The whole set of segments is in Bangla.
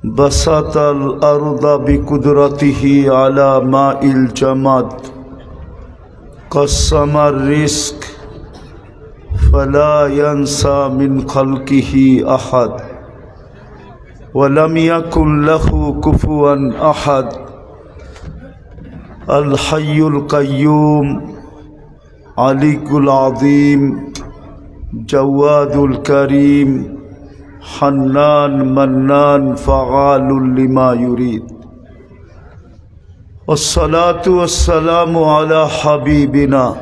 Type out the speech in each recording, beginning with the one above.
بسط الأرض بقدرته على ماء الجماد قسم الرزق فلا ينسى من خلقه أحد ولم يكن له كفوا أحد الحي القيوم علي العظيم جواد الكريم حنان منان فعال لما يريد والصلاة والسلام على حبيبنا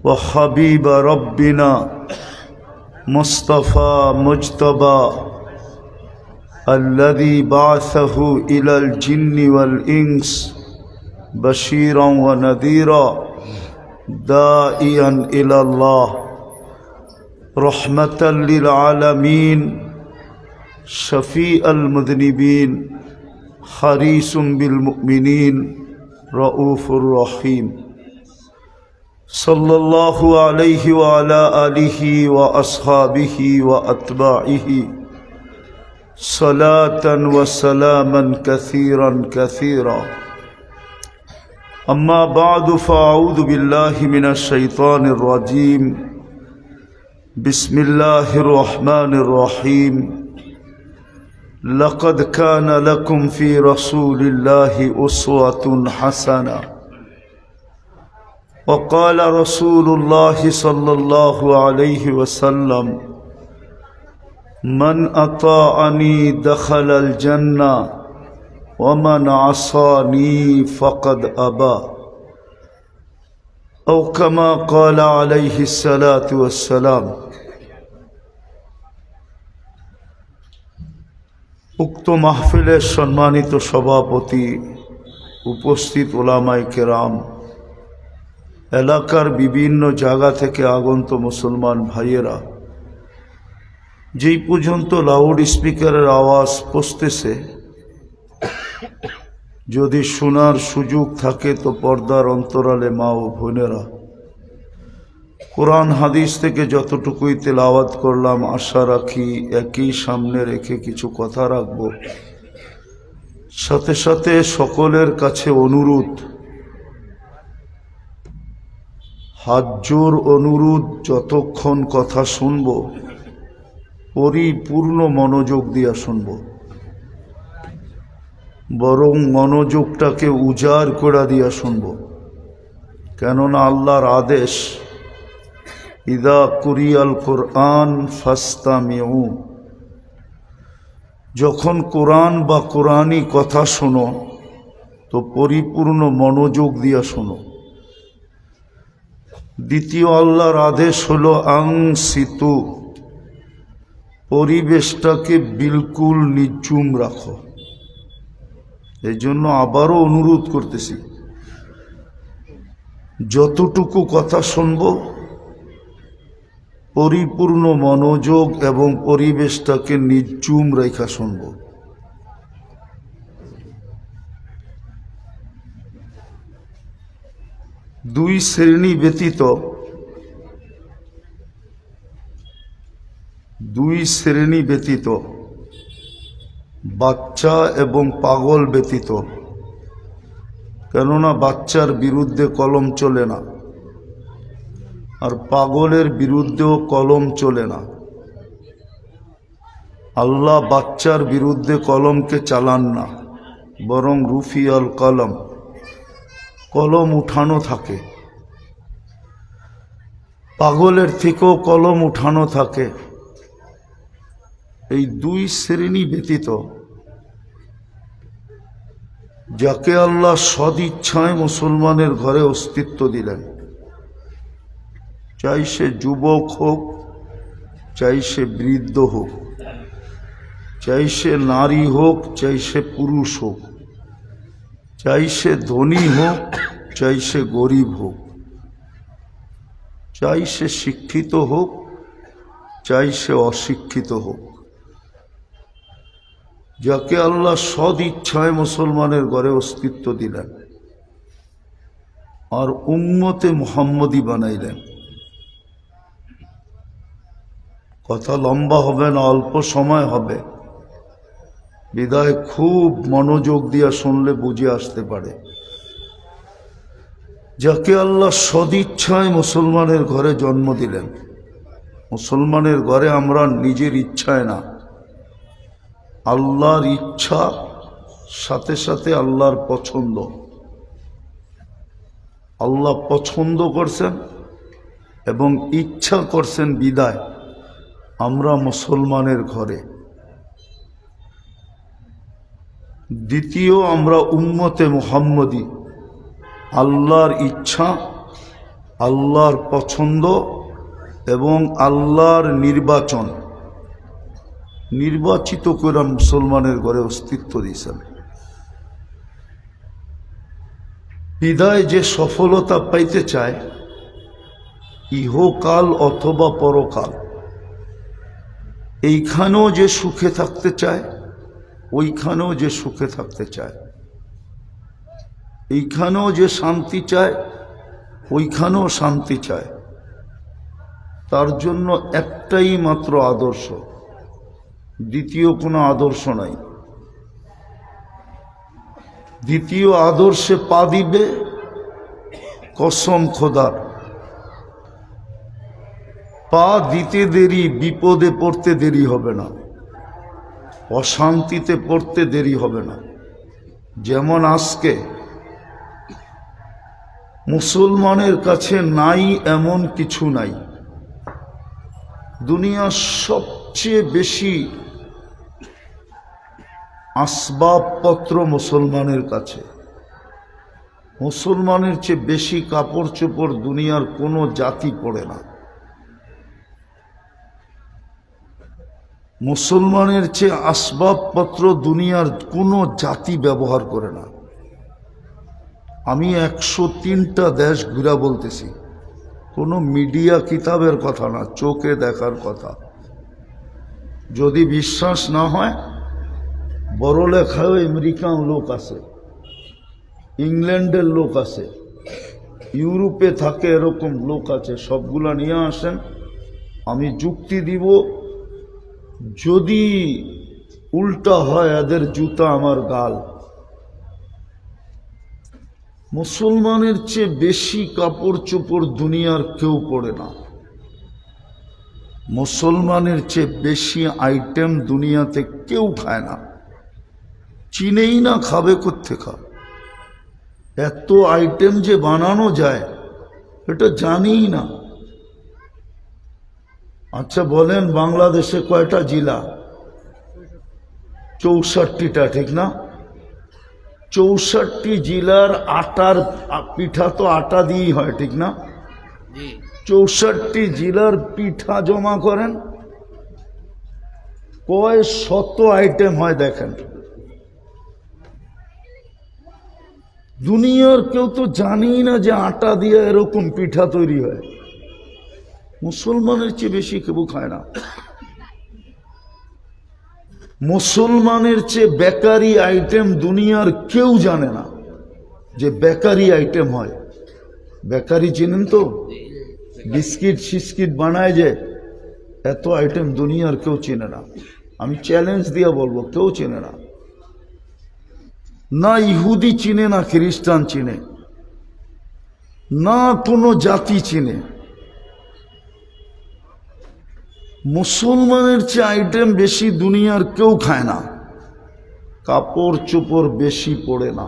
وحبيب ربنا مصطفى مجتبى الذي بعثه إلى الجن والإنس بشيرا ونذيرا داعيا إلى الله رحمة للعالمين شفيع المذنبين حريص بالمؤمنين رؤوف رحيم صلى الله عليه وعلى آله وأصحابه وأتباعه صلاة وسلاما كثيرا كثيرا أما بعد فأعوذ بالله من الشيطان الرجيم بسم الله الرحمن الرحيم لقد كان لكم في رسول الله أسوة حسنة وقال رسول الله صلى الله عليه وسلم من أطاعني دخل الجنة ومن عصاني فقد أبى أو كما قال عليه الصلاة والسلام উক্ত মাহফিলের সম্মানিত সভাপতি, উপস্থিত ওলামায়ে কেরাম, এলাকার বিভিন্ন জায়গা থেকে আগত মুসলমান ভাইয়েরা, যেই পর্যন্ত লাউড স্পিকারের আওয়াজ পৌঁছতেছে, যদি শোনার সুযোগ থাকে তো পর্দার অন্তরালে মা ও বোনেরা, কোরআন হাদিস থেকে যতটুকুই তেলাওয়াত করলাম আশা রাখি একই সামনে রেখে কিছু কথা রাখব। সাথে সাথে সকলের কাছে অনুরোধ, হাত জোর অনুরোধ, যতক্ষণ কথা শুনব পরিপূর্ণ মনোযোগ দিয়া শুনব, বরং মনোযোগটাকে উজাড় করে দিয়া শুনব। কেননা আল্লাহর আদেশ, ইদা কুরিয়াল কোরআন ফাস্তামিউ, যখন কোরআন বা কোরআনি কথা শোনো তো পরিপূর্ণ মনোযোগ দিয়া শোনো। দ্বিতীয় আল্লাহর আদেশ হলো আংসিতু, পরিবেশটাকে বিলকুল নিঝুম রাখো। এই জন্য আবারও অনুরোধ করতেছি, যতটুকু কথা শুনব পরিপূর্ণ মনোযোগ এবং পরিবেশটাকে নিঝুম রেখা শুনব। দুই শ্রেণী ব্যতীত, বাচ্চা এবং পাগল ব্যতীত। কেননা বাচ্চার বিরুদ্ধে কলম চলে না, আর পাগলের বিরুদ্ধেও কলম চলে না। আল্লাহ বাচ্চার বিরুদ্ধে কলমকে চালান না, বরং রুফিয়াল কলম, কলম উঠানো থাকে। পাগলের থেকেও কলম উঠানো থাকে। এই দুই শ্রেণী ব্যতীত যাকে আল্লাহ সদিচ্ছায় মুসলমানের ঘরে অস্তিত্ব দিলেন, চাই সে যুবক হোক, চাই সে বৃদ্ধ হোক, চাই সে নারী হোক, চাই সে পুরুষ হোক, চাই সে ধনী হোক, চাই সে গরিব হোক, চাই সে শিক্ষিত হোক, চাই সে অশিক্ষিত হোক, যাকে আল্লাহ সদ ইচ্ছায় মুসলমানের ঘরে অস্তিত্ব দিলেন আর উম্মতে মুহাম্মদী বানাইলেন। কথা লম্বা হবে না, অল্প সময় হবে। বিদায় খুব মনোযোগ দিয়া শুনলে বুঝে আসতে পারে। যাকে আল্লাহ সদিচ্ছায় মুসলমানের ঘরে জন্ম দিলেন, মুসলমানের ঘরে আমরা নিজের ইচ্ছায় না, আল্লাহর ইচ্ছা সাথে সাথে আল্লাহর পছন্দ, আল্লাহ পছন্দ করছেন এবং ইচ্ছা করছেন বিদায় আমরা মুসলমানের ঘরে। দ্বিতীয়, আমরা উম্মতে মুহাম্মদী, আল্লাহর ইচ্ছা, আল্লাহর পছন্দ এবং আল্লাহর নির্বাচন, নির্বাচিত করে মুসলমানের ঘরে অস্তিত্ব দিয়েছেন। বিদায় যে সফলতা পাইতে চায়, ইহকাল অথবা পরকাল, এইখানেও যে সুখে থাকতে চায়, ওইখানেও যে সুখে থাকতে চায়, এইখানেও যে শান্তি চায়, ওইখানেও শান্তি চায়, তার জন্য একটাই মাত্র আদর্শ, দ্বিতীয় কোনো আদর্শ নাই। দ্বিতীয় আদর্শে পা দিবে, কসম খোদার, পা দিতে দেরি, বিপদে পড়তে দেরি হবে না, অশান্তিতে পড়তে দেরি হবে না। যেমন আজকে মুসলমানের কাছে নাই এমন কিছু নাই। দুনিয়ার সবচেয়ে বেশি আসবাবপত্র মুসলমানের কাছে, মুসলমানের চেয়ে বেশি কাপড় চোপড় দুনিয়ার কোনো জাতি পড়ে না, মুসলমানের চেয়ে আসবাবপত্র দুনিয়ার কোনো জাতি ব্যবহার করে না। আমি 103টা দেশ ঘুরা বলতেছি, কোনো মিডিয়া কিতাবের কথা না, চোখে দেখার কথা। যদি বিশ্বাস না হয়, বড় লেখায় আমেরিকান লোক আছে, ইংল্যান্ডের লোক আছে, ইউরোপে থাকে এরকম লোক আছে, সবগুলা নিয়ে আসেন, আমি যুক্তি দিব। যদি উল্টা হয় এদের জুতা আমার গাল। মুসলমানের চেয়ে বেশি কাপড় চোপড় দুনিয়ার কেউ পড়ে না, মুসলমানের চেয়ে বেশি আইটেম দুনিয়াতে কেউ খায় না, চিনেই না, খাবে কোত্থেকে? এত আইটেম যে বানানো যায় এটা জানিই না। আচ্ছা বলেন, বাংলাদেশে কয়টা জেলা? 64টা, ঠিক না? 64 জেলার আটার পিঠা তো আটা দিয়েই হয়, ঠিক না? 64 জেলার পিঠা জমা করেন, কয় শত আইটেম হয় দেখেন। দুনিয়ার কেউ তো জানেই না যে আটা দিয়ে এরকম পিঠা তৈরি হয়। মুসলমানের চেয়ে বেশি কেউ খায় না। মুসলমানের চেয়ে বেকারি আইটেম দুনিয়ার কেউ জানে না যে বেকারি আইটেম হয়। বেকারি চিনেন তো? বিস্কিট সিস্কিট বানায় যে, এত আইটেম দুনিয়ার কেউ চেনে না। আমি চ্যালেঞ্জ দিয়ে বলবো, কেউ চেনে না। না ইহুদি চিনে, না খ্রিস্টান চিনে, না কোনো জাতি চিনে। মুসলমানের চেয়ে আইটেম বেশি দুনিয়ার কেউ খায় না, কাপড় চোপড় বেশি পড়ে না,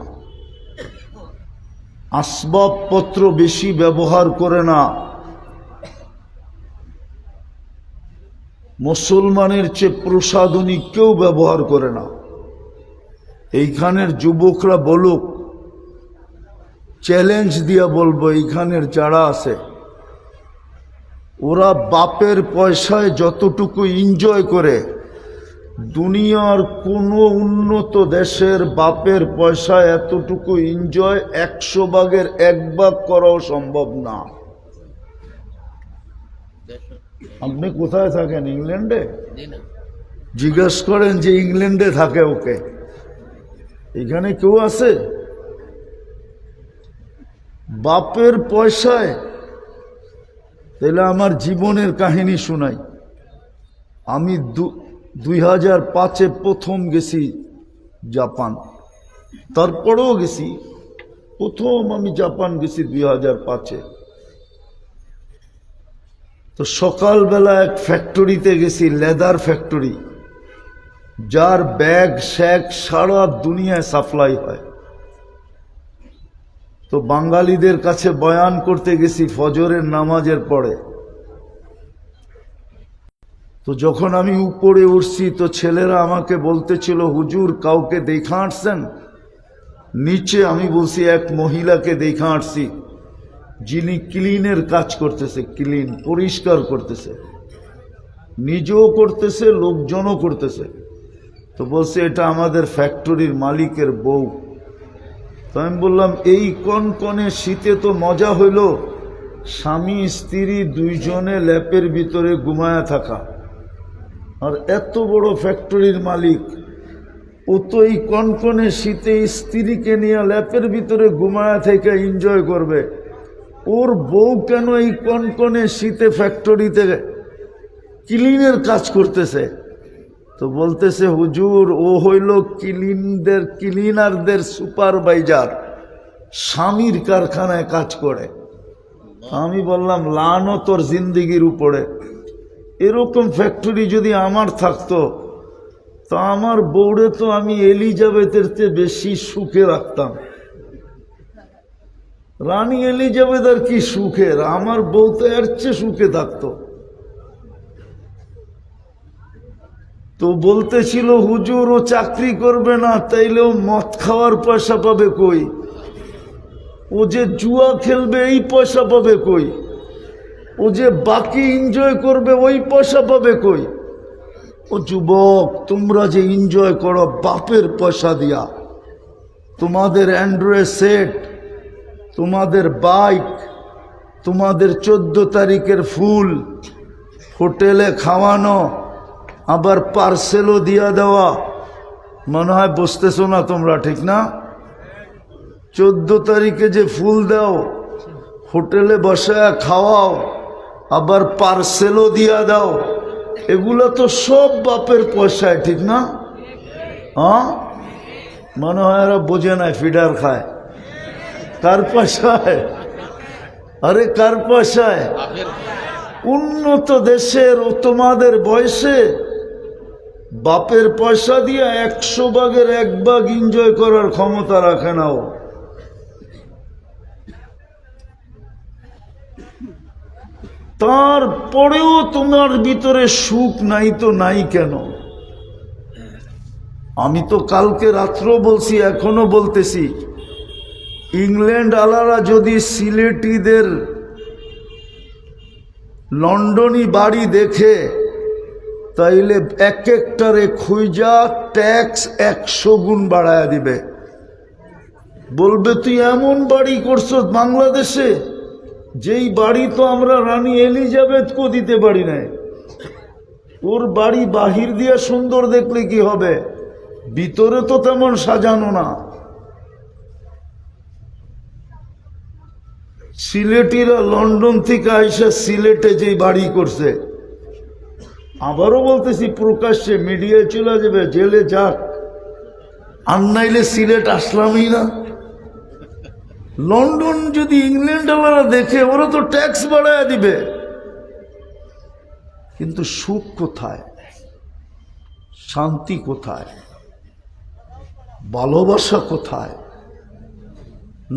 আসবাবপত্র বেশি ব্যবহার করে না। মুসলমানের চেয়ে প্রসাধনী কেউ ব্যবহার করে না। এইখানের যুবকরা বলুক, চ্যালেঞ্জ দিয়ে বলবো, এইখানের যারা আছে ওরা বাপের পয়সায় যতটুকু এনজয় করে, দুনিয়ার কোনো উন্নত দেশের বাপের পয়সায় এতটুকু এনজয় 100 ভাগের 1 ভাগ করাও সম্ভব না। আপনি কোথায় থাকেন? ইংল্যান্ডে? জিজ্ঞেস করেন যে ইংল্যান্ডে থাকে ওকে, এখানে কেউ আছে? বাপের পয়সায়। তাহলে আমার জীবনের কাহিনী শুনাই। আমি 2005-এ প্রথম গেছি জাপান। তারপরেও গেছি, প্রথম আমি জাপান গেছি 2005-এ। তো সকালবেলা এক ফ্যাক্টরিতে গেছি, লেদার ফ্যাক্টরি, যার ব্যাগ শ্যাগ সারা দুনিয়ায় সাপ্লাই হয়। তো বাঙালিদের কাছে বয়ান করতে গেছি ফজরের নামাজের পরে। তো যখন আমি উপরে উঠছি তো ছেলেরা আমাকে বলতেছিল, হুজুর কাউকে দেখা আসছেন? নিচে আমি বলছি এক মহিলাকে দেখা আসছি, যিনি ক্লিনের কাজ করতেছে, ক্লিন পরিষ্কার করতেছে, নিজেও করতেছে লোকজনও করতেছে। তো বলছে এটা আমাদের ফ্যাক্টরির মালিকের বউ। তো আমি বললাম এই কনকনে শীতে তো মজা হইল, স্বামী স্ত্রী দুইজনে ল্যাপের ভিতরে ঘুমায়া থাকা, আর এত বড় ফ্যাক্টরির মালিক ও তো এই কনকনে শীতে স্ত্রীকে নিয়ে ল্যাপের ভিতরে ঘুমায়া থেকে এনজয় করবে, ওর বউ কেন এই কনকনে শীতে ফ্যাক্টরিতে ক্লিনের কাজ করতেছে? তো বলতেছে হুজুর ও হইল ক্লিনারদের সুপারভাইজার, স্বামীর কারখানায় কাজ করে। আমি বললাম লানত তোর জিন্দিগির উপরে, এরকম ফ্যাক্টরি যদি আমার থাকতো তো আমার বউরে তো আমি এলিজাবেথের চেয়ে বেশি সুখে রাখতাম। রানী এলিজাবেথ আর কি সুখের, আমার বউ তো এর চেয়ে সুখে থাকতো। তো বলতেছিল হুজুর ও চাকরি করবে না, তাইলেও মদ খাওয়ার পয়সা পাবে কই? ও যে জুয়া খেলবে এই পয়সা পাবে কই? ও যে বাকি এনজয় করবে ওই পয়সা পাবে কই? ও যুবক, তোমরা যে এনজয় করো বাপের পয়সা দিয়া, তোমাদের অ্যান্ড্রয়েড সেট, তোমাদের বাইক, তোমাদের 14 তারিখের ফুল, হোটেলে খাওয়ানো, আবার পার্সেলও দিয়া দেওয়া, মনে হয় বুঝতেছো না তোমরা, ঠিক না? 14 তারিখে যে ফুল দাও, হোটেলে বসায় খাওয়াও, আবার পার্সেলও দিয়া দাও, এগুলো তো সব বাপের পয়সায়, ঠিক না? হ্যাঁ, মনে হয় এরা বোঝে না, ফিডার খায়। কার পয়সায়? আরে কার পয়সায়? উন্নত দেশের ও তোমাদের বয়সে বাপের পয়সা দিয়ে 100 ভাগের 1 ভাগ এনজয় করার ক্ষমতা রাখে না ও। তারপরেও তোমার ভিতরে সুখ নাই তো নাই কেন? আমি তো কালকে রাত্রেও বলছি, এখনো বলতেছি, ইংল্যান্ড আলারা যদি সিলেটিদের লন্ডনী বাড়ি দেখে তাইলে এক একটারে খুঁজা ট্যাক্স 100 গুণ বাড়ায়া দিবে। বলবে তুই এমন বাড়ি করছো বাংলাদেশে, যেই বাড়ি তো আমরা রানী এলিজাবেথকেও দিতে পারি নাই। ওর বাড়ি বাহির দিয়ে সুন্দর দেখলে কি হবে, ভিতরে তো তেমন সাজানো না। সিলেটিরা লন্ডন থেকে আইসা সিলেটে যে বাড়ি করছে, আবারও বলতেছি প্রকাশ্যে মিডিয়ায় চলে যাবে, জেলে যাক, আর নাইলে সিলেট আসলামই না। লন্ডন যদি ইংল্যান্ডওয়ালা দেখে ওরা তো ট্যাক্স বাড়ায় দিবে। কিন্তু সুখ কোথায়, শান্তি কোথায়, ভালোবাসা কোথায়?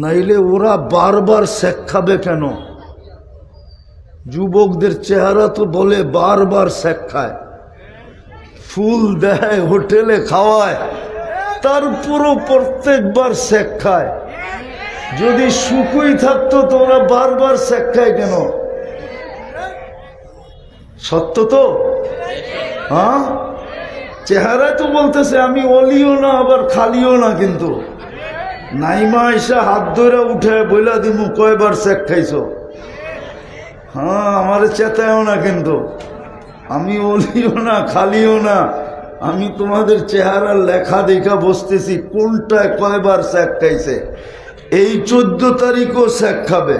নাইলে ওরা বারবার শেখ খাবে কেন? যুবকদের চেহারা তো বলে বারবার শেখ খায়, ফুল দেয়, হোটেলে খাওয়ায়, তারপরও প্রত্যেকবার শেখ খায়। যদি সুখই থাকতো তো ওরা বারবার শেখ খায় কেন? সত্য তো? হ্যাঁ, চেহারায় তো বলতেছে আমি অলিও না আবার খালিও না, কিন্তু নাইমা এসে হাত ধরে উঠে বইলা দিমু কয়বার শেখ খাইছো। হ্যাঁ, আমার চেতায়ও না, কিন্তু আমি অলিও না খালিও না, আমি তোমাদের চেহারার লেখা দেখা বসতেছি কোনটায় কয়বার শেখ খাইছে। এই 14 তারিখও শেখ খাবে।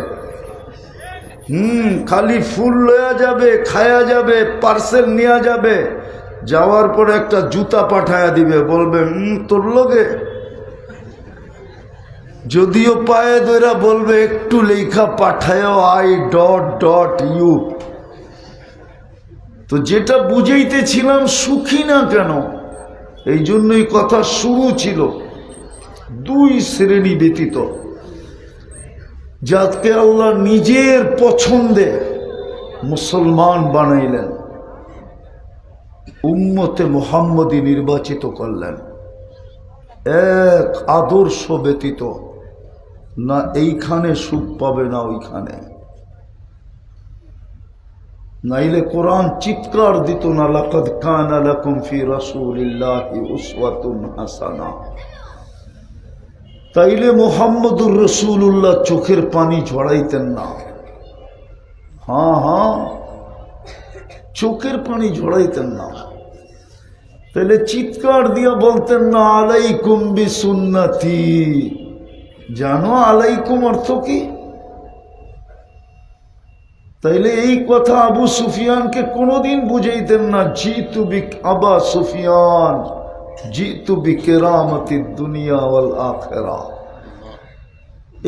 খালি ফুল লয়া যাবে, খায়া যাবে, পার্সেল নেওয়া যাবে, যাওয়ার পরে একটা জুতা পাঠায়া দিবে, বলবে তোর লগে, যদিও পায়ে ধরা বলবে একটু লেখা পাঠায় I.ইউ। তো যেটা বুঝাইতেছিলাম সুখী না কেন, এই জন্যই কথা শুরু ছিল দুই শ্রেণী ব্যতীত, যাকে আল্লাহ নিজের পছন্দে মুসলমান বানাইলেন, উম্মতে মুহাম্মদী নির্বাচিত করলেন, এক আদর্শ ব্যতীত না এইখানে সুখ পাবে না ওইখানে। নাইলে কোরআন চিৎকার দিত না, লাকাদ কানা লাকুম ফি রাসূলিল্লাহি উসওয়াতুন হাসানা। তাইলে মুহাম্মদুর রাসূলুল্লাহ চোখের পানি ঝরাইতেন না। হ্যাঁ, চোখের পানি ঝরাইতেন না। তাহলে চিৎকার দিয়া বলতেন না আলাইকুম বিসুন্নতি। জানো আলাইকুম অর্থ কি? তাইলে এই কথা আবু সুফিয়ানকে কোনোদিন বুঝাইতেন না, জিতু বিক আবা সুফিয়ান জিতু বিকেরামতি দুনিয়া ওয়াল আখিরা,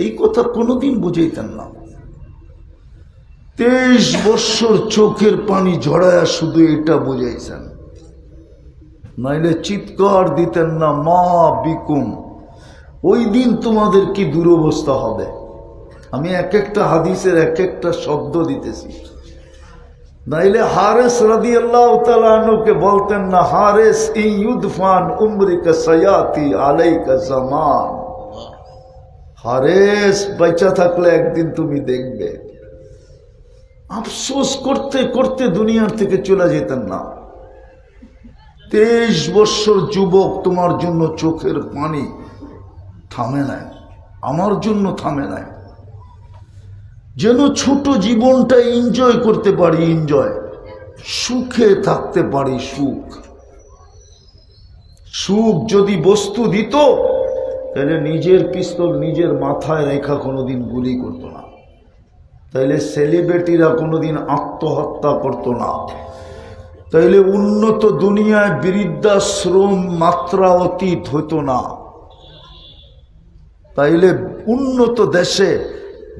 এই কথা কোনোদিন বুঝাইতেন না। 23 বৎসর চোখের পানি ঝরায়া শুধু এটা বুঝাইছেন, নাইলে চিৎকার দিতেন না মা বিকুম। ওই দিন তোমাদের কি দুরবস্থা হবে। আমি এক একটা হাদিসের এক একটা শব্দ দিতেছি। নাইলে হারেস রাদিয়াল্লাহু তাআলা আনহুকে বলতেন না, হারেস ইউদফান উমরিকা সায়াতি আলাইকা জামান। হারেস বেঁচে থাকলে একদিন তুমি দেখবে। আফসোস করতে করতে দুনিয়ার থেকে চলে যেতেন না। 23 বৎসর যুবক, তোমার জন্য চোখের পানি থামে নাই, আমার জন্য থামে নাই। যেন ছোট জীবনটা এনজয় করতে পারি, এনজয়, সুখে থাকতে পারি। সুখ যদি বস্তু দিত, তাহলে নিজের পিস্তল নিজের মাথায় রেখা কোনোদিন গুলি করতো না, তাইলে সেলিব্রিটিরা কোনোদিন আত্মহত্যা করতো না, তাইলে উন্নত দুনিয়ায় বৃদ্ধাশ্রম মাত্রা অতীত হইতো না, তাইলে উন্নত দেশে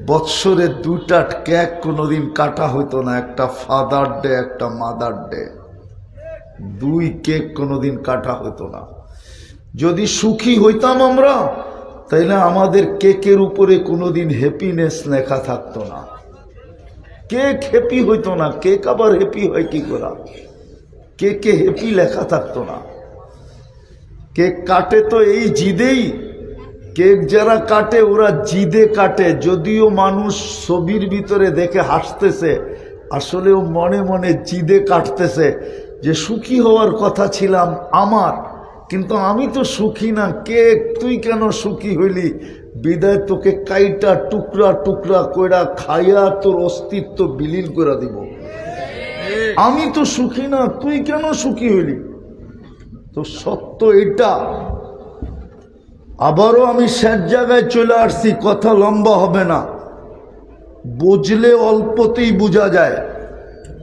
বৎসরে 2টা কেক কোনোদিন কাটা হইতো না, একটা ফাদার ডে একটা মাদার ডে, 2 কেক কোনোদিন কাটা হইতো না। যদি সুখী হইতাম আমরা, তাইলে আমাদের কেকের উপরে কোনোদিন হ্যাপিনেস লেখা থাকতো না, কেক হ্যাপি হইতো না। কেক আবার হ্যাপি হয় কি করা? কেকে হ্যাপি লেখা থাকতো না। কেক কাটে তো এই জিদেই, কেক যারা কাটে ওরা জিদে কাটে। যদিও মানুষ ছবির ভিতরে দেখে হাসতেছে, আসলেও মনে মনে জিদে কাটতেছে যে সুখী হওয়ার কথা ছিলাম আমার, কিন্তু আমি তো সুখী না। কেক তুই কেন সুখী হইলি? বিদায় তোকে কাইটা টুকরা টুকরা কইরা খাইয়া তোর অস্তিত্ব বিলীন করে দিব। আমি তো সুখী না, তুই কেন সুখী হইলি? তো সত্য এটা। আবারও আমি শেষ জায়গায় চলে আসছি, কথা লম্বা হবে না। বুঝলে অল্পতেই বোঝা যায়,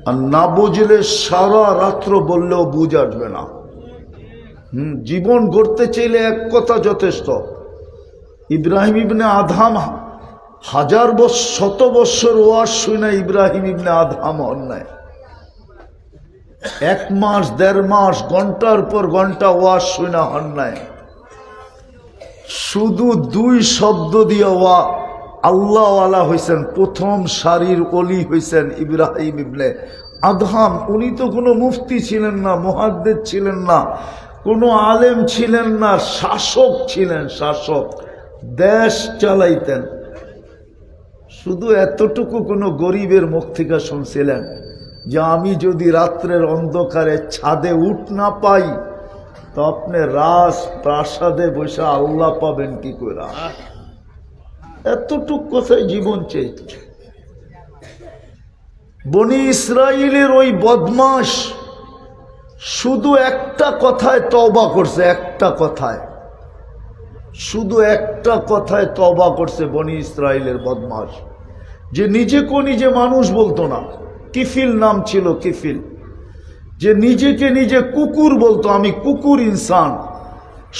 আর না বুঝলে সারা রাত্র বললেও বুঝ আসবে না। জীবন গড়তে চাইলে এক কথা যথেষ্ট। ইব্রাহিম ইবনে আদহাম 1000 বৎসর ওয়াজ শুনে ইব্রাহিম ইবনে আদহাম অন্যায় 1 মাস 1.5 মাস ঘন্টার পর ঘন্টা ওয়াজ শুনে অন্যায়। শুধু 2 শব্দ দিয়ে আল্লাহওয়ালা হয়েছেন, প্রথম সারির অলি হয়েছেন ইব্রাহিম ইবনে আদহাম। উনি তো কোনো মুফতি ছিলেন না, মুহাদ্দিস ছিলেন না, কোনো আলেম ছিলেন না, শাসক ছিলেন, শাসক, দেশ চালাইতেন। শুধু এতটুকু কোনো গরিবের মুখ থেকে শুনছিলেন যে আমি যদি রাত্রের অন্ধকারে ছাদে উঠ না পাই, তো আপনি রাজ প্রাসাদে বসে আল্লাহ পাবেন কি করে? এতটুক কথায় জীবন চেয়েছে। বনি ইসরাইলের ওই বদমাশ শুধু একটা কথায় তওবা করছে, একটা কথায়, শুধু একটা কথায় তওবা করছে বনি ইসরাইলের বদমাশ, যে নিজেকে নিজে মানুষ বলতো না। কিফিল নাম ছিল, কিফিল। যে নিজেকে নিজে কুকুর বলতো, আমি কুকুর ইনসান,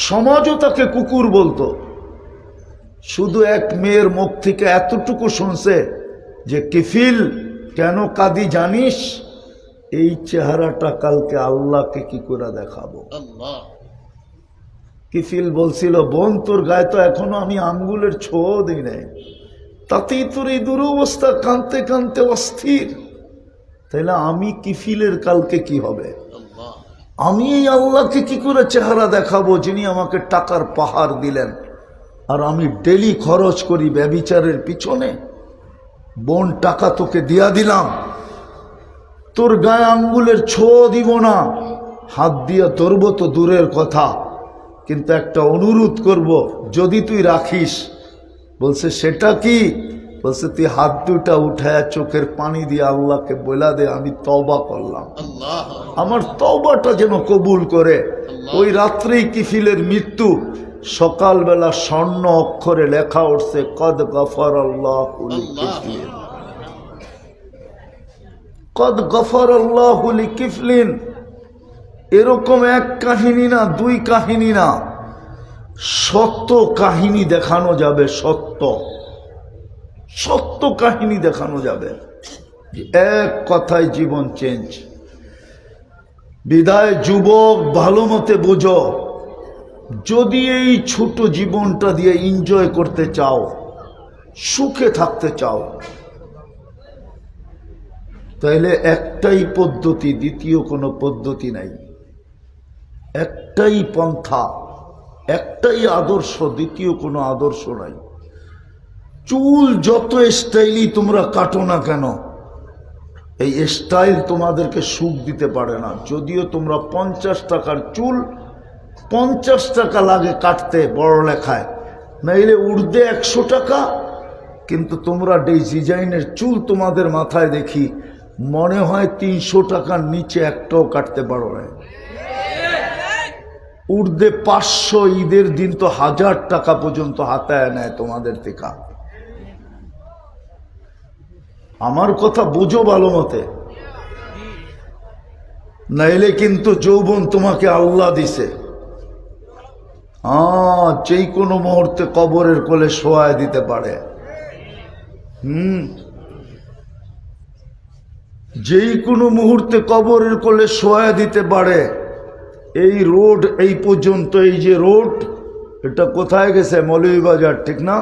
সমাজও তাকে কুকুর বলতো। শুধু এক মেয়ের মুখ থেকে এতটুকু শুনছে যে কিফিল কেন কাঁদি জানিস, এই চেহারাটা কালকে আল্লাহকে কি করে দেখাবো। কিফিল বলছিল, বোন তোর গায়ে তো এখনো আমি আঙ্গুলের ছোঁয়াও দিই নাই, তাতেই তোর এই দুরবস্থা, কাঁদতে কাঁদতে অস্থির। তাইলে আমি কিফিলের কালকে কি হবে? আমি এই আল্লাহকে কি করে চেহারা দেখাবো যিনি আমাকে টাকার পাহাড় দিলেন, আর আমি ডেলি খরচ করি ব্যভিচারের পিছনে। বোন টাকা তোকে দিয়া দিলাম, তোর গায়ে আঙ্গুলের ছোঁয়া দিব না, হাত দিয়া ধরবো তো দূরের কথা, কিন্তু একটা অনুরোধ করব, যদি তুই রাখিস। বলছে সেটা কি? বলছে তুই হাত দুটা উঠায় চোখের পানি দিয়ে আল্লাহকে বলা দে আমি তওবা করলাম, আমার তওবাটা যেন কবুল করে। ওই রাত্রেই কিফিলের মৃত্যু। সকালবেলা স্বর্ণ অক্ষরে লেখা উঠছে কদ গফরাল্লাহু লিকিফলিন, কদ গফরাল্লাহু লিকিফলিন। এরকম এক কাহিনী না, দুই কাহিনী না, সত্য কাহিনী দেখানো যাবে, সত্য সত্য কাহিনী দেখানো যাবে। এক কথায় জীবন চেঞ্জ। বিদায় যুবক, ভালো মতে বোঝো, যদি এই ছোট জীবনটা দিয়ে এনজয় করতে চাও, সুখে থাকতে চাও, তাইলে একটাই পদ্ধতি, দ্বিতীয় কোনো পদ্ধতি নাই। একটাই পন্থা, একটাই আদর্শ, দ্বিতীয় কোনো আদর্শ নাই। চুল যত স্টাইলই তোমরা কাটো না কেন, এই স্টাইল তোমাদেরকে সুখ দিতে পারে না। যদিও তোমরা 50 টাকার চুল 50 টাকা লাগে কাটতে বড় লেখায়, নাইলে উর্দে 100 টাকা, কিন্তু তোমরা ডিজাইনের চুল তোমাদের মাথায় দেখি মনে হয় 300 টাকার নিচে একটাও কাটতে পারো না। উর্দে 500, ঈদের দিন তো 1000 টাকা পর্যন্ত হাতায় নেয় তোমাদের থেকে। আমার কথা বুঝো ভালো মতে, নাইলে কিন্তু যৌবন তোমাকে আল্লাহ দিছে, যেই কোনো মুহূর্তে কবরের কোলে শোয়ায় দিতে পারে। যেই কোনো মুহূর্তে কবরের কোলে শোয়ায় দিতে পারে। এই রোড এই পর্যন্ত, এই যে রোড, এটা কোথায় গেছে? মৌলভীবাজার, ঠিক না?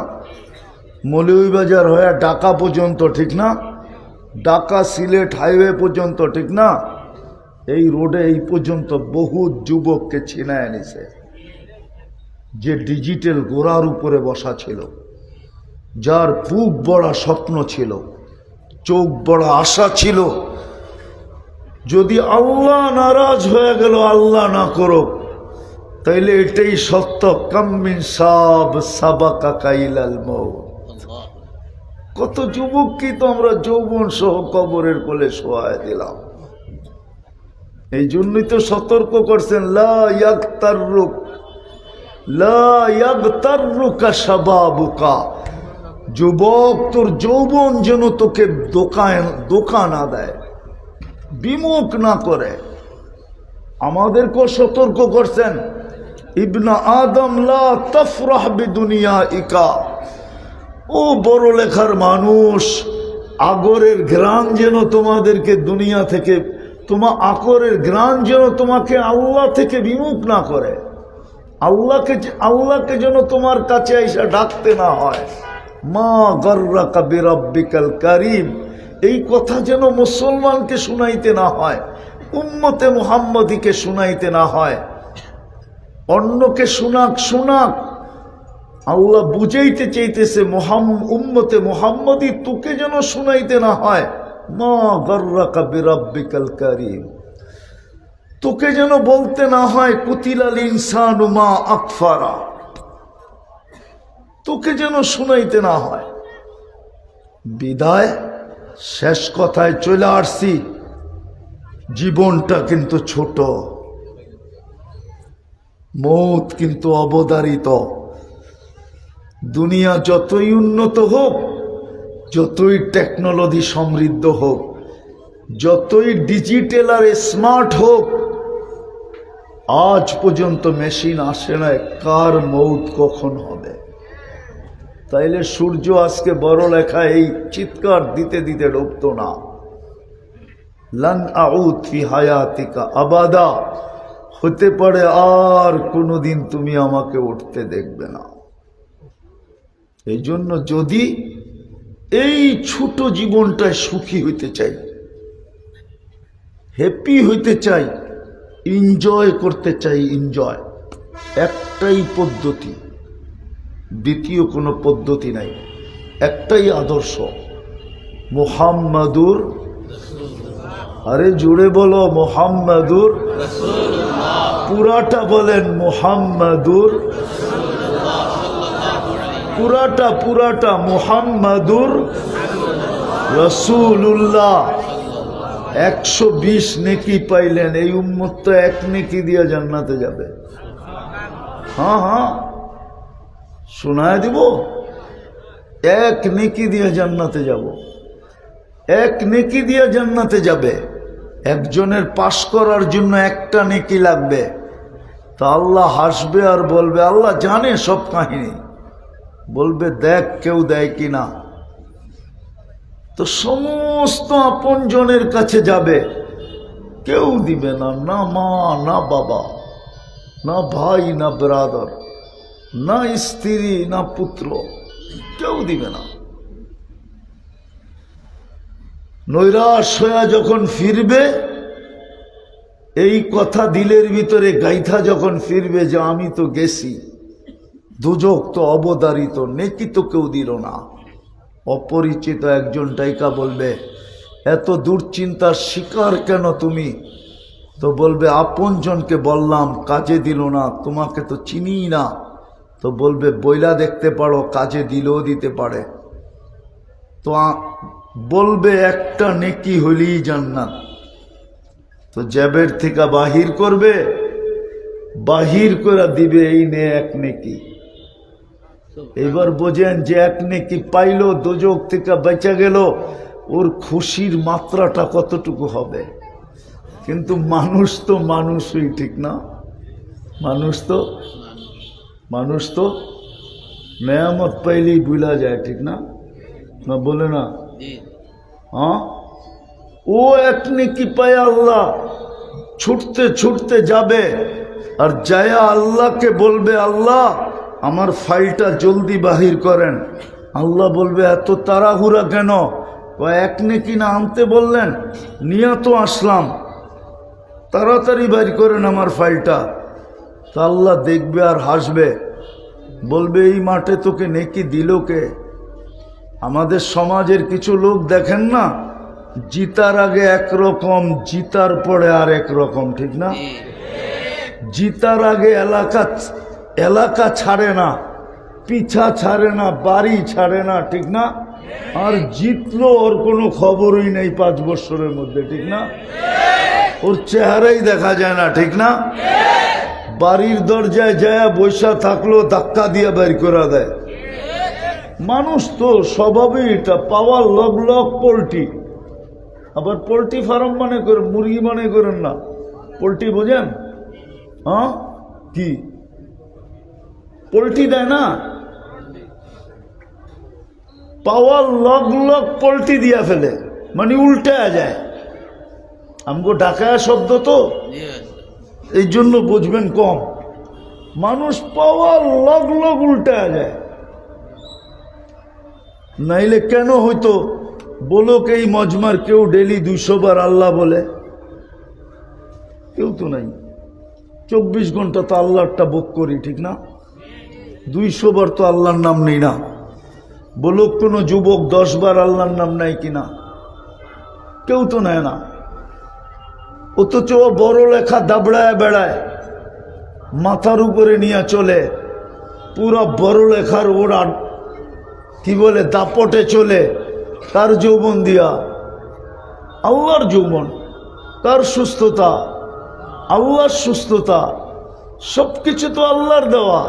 মৌলভীবাজার হয়ে ঢাকা পর্যন্ত, ঠিক না? ঢাকা সিলেট হাইওয়ে পর্যন্ত, ঠিক না? এই রোডে এই পর্যন্ত বহু যুবককে ছিনায় নিছে, যে ডিজিটাল গোড়ার উপরে বসা ছিল, যার বুক বড়া স্বপ্ন ছিল, চোখ বড় আশা ছিল, যদি আল্লাহ নারাজ হয়ে গেল, আল্লাহ না করুক, তাইলে এটাই সত্য। কাম্মিন সাব সাবাকা কাইলাল মউত। কত যুবক কি তো আমরা যৌবন সহ কবরের কোলে শোয়ায় দিলাম। এই জন্যই তো সতর্ক করছেন, লা ইয়াগতাররুক, লা ইয়াগতাররুকা শাবাবুকা। যুবক, তোর যৌবন যেন তোকে ধোঁকা না দেয়, বিমুখ না করে। আমাদেরকেও সতর্ক করছেন, ইবনা আদম লা তাফরাহ বিদুনিয়াইকা। ও বড় লেখার মানুষ, আগরের গ্রাম যেন তোমাদেরকে দুনিয়া থেকে, আকরের গ্রাম যেন তোমাকে আল্লাহ থেকে বিমুখ না করে, আল্লাহকে যেন তোমার কাছে আইসা ডাকতে না হয়। মা গর্রাকা বিরাব্বিকাল কারীম, এই কথা যেন মুসলমানকে শুনাইতে না হয়, উম্মতে মুহাম্মদীকে শুনাইতে না হয়। অন্যকে শোনাক, আল্লাহ বুঝাইতে চাইতেছে উম্মতে মুহাম্মদী, তোকে যেন শুনাইতে না হয়। মা গর্রাকা বিরাব্বিকাল কারীম, তোকে যেন বলতে না হয় কুতিলাল ইনসানু মা আকফারা, তোকে যেন শুনাইতে না হয়। বিদায় শেষ কথায় চলে আসছি। জীবনটা কিন্তু ছোট, মৌত কিন্তু অবধারিত। দুনিয়া যতই উন্নত হোক, যতই টেকনোলজি সমৃদ্ধ হোক, যতই ডিজিটাল আর স্মার্ট হোক, আজ পর্যন্ত মেশিন আসে না কার মৌত কখন হবে। তাইলে সূর্য আজকে বড় লেখা এই চিৎকার দিতে দিতে ডুবতো না, লান আউদ ফি হায়াতিকা আবাদা, হতে পারে আর কোনোদিন তুমি আমাকে উঠতে দেখবে না। এই জন্য যদি এই ছোট জীবনটায় সুখী হইতে চাই, হ্যাপি হইতে চাই, এনজয় করতে চাই, এনজয়, একটাই পদ্ধতি, দ্বিতীয় কোনো পদ্ধতি নাই, একটাই আদর্শ, মুহাম্মাদুর, আরে জুড়ে বলো মুহাম্মাদুর, পুরাটা বলেন মুহাম্মাদুর, পুরাটা মুহাম্মাদুর রাসূলুল্লাহ। 120 নেকি পাইলেন, এই উম্মত তো এক নেকি দিয়ে জান্নাতে যাবে। হ্যাঁ, শোনায় দিব, এক নেকি দিয়ে জান্নাতে যাব, এক নেকি দিয়ে জান্নাতে যাবে। একজনের পাশ করার জন্য একটা নেকি লাগবে, তা আল্লাহ হাসবে আর বলবে, আল্লাহ জানে সব কাহিনী, বলবে দেখ কেউ দেয় কিনা। তো সমস্ত আপনজনের কাছে যাবে, কেউ দিবে না, না মা, না বাবা, না ভাই, না ব্রাদার, না স্ত্রী, না পুত্র, কেউ দিবে না। নৈরাশ হয়ে যখন ফিরবে, এই কথা দিলের ভিতরে গাইথা যখন ফিরবে যে আমি তো গেছি, দুজক তো অবধারিত, নেকি তো কেউ দিল না। অপরিচিত একজন ডাইকা বলবে, এত দুশ্চিন্তার শিকার কেন তুমি? তো বলবে আপনজনকে বললাম, কাজে দিল না, তোমাকে তো চিনি না। তো বলবে বইলা দেখতে পারো, কাজে দিলেও দিতে পারে। তো বলবে একটা নেকি হলেই জান্নাত। তো জ্যাবের থেকে বাহির করবে, বাহির করে দিবে, এই নে এক নেকি। এবার বোঝেন যে এক নেকি পাইলো, দোজক থেকে বেঁচে গেল, ওর খুশির মাত্রাটা কতটুকু হবে। কিন্তু মানুষ তো মানুষই, ঠিক না? মানুষ তো নেয়ামত পাইলেই ভুলা যায়, ঠিক না? না বলে না? হ্যাঁ, ও এক নেকি পায়, আল্লাহ ছুটতে ছুটতে যাবে, আর যায়া আল্লাহকে বলবে, আল্লাহ আমার ফাইলটা জলদি বাহির করেন। আল্লাহ বলবে এত তাড়াহুড়া কেন? এক নেকি না আনতে বললেন, নিয়ে তো আসলাম, তাড়াতাড়ি বাহির করেন আমার ফাইলটা। তা আল্লাহ দেখবে আর হাসবে, বলবে এই মাঠে তোকে নেকি দিল কে? আমাদের সমাজের কিছু লোক দেখেন না, জিতার আগে একরকম, জিতার পরে আর একরকম, ঠিক না? জিতার আগে এলাকা ছাড়ে না, পিছা ছাড়ে না, বাড়ি ছাড়ে না, ঠিক না? আর জিতলো ওর কোনো খবরই নেই 5 বছরের মধ্যে, ঠিক না? ওর চেহারাই দেখা যায় না, ঠিক না? বাড়ির দরজায় যায় বৈশা থাকলো, ধাক্কা দিয়ে বের করে দেয়। মানুষ তো স্বভাবেই এটা, পাওয়ার লগ পোল্ট্রি। আবার পোল্ট্রি ফার্ম মানে করেন, মুরগি মানে করেন না, পোল্ট্রি বোঝেন? হ্যাঁ, কি পোল্ট্রি দেয় না, পাওয়ার লগ পোল্ট্রি দিয়া ফেলে, মানে উল্টা যায়। আমগো ঢাকায় শব্দ তো, এই জন্য বুঝবেন কম। মানুষ পাওয়ার লগ উল্টা যায়, নাইলে কেন হইতো? বলো কে এই মজমার কেউ ডেলি 200 বার আল্লাহ বলে? কেউ তো নাই। 24 ঘন্টা তো আল্লাহরটা বুক করি, ঠিক না? 200 বার তো আল্লাহর নাম নেই না। বলো কোনো যুবক 10 বার আল্লাহর নাম নেয় কিনা? কেউ তো নেয় না। অথচ বড় লেখা দাবড়ায় বেড়ায়, মাথার উপরে নিয়ে চলে, পুরো বড় লেখার ওরা কি বলে দাপটে চলে, তার যৌবন দিয়া, আল্লাহর যৌবন, তার সুস্থতা, আল্লাহর সুস্থতা, সবকিছু তো আল্লাহর দেওয়া,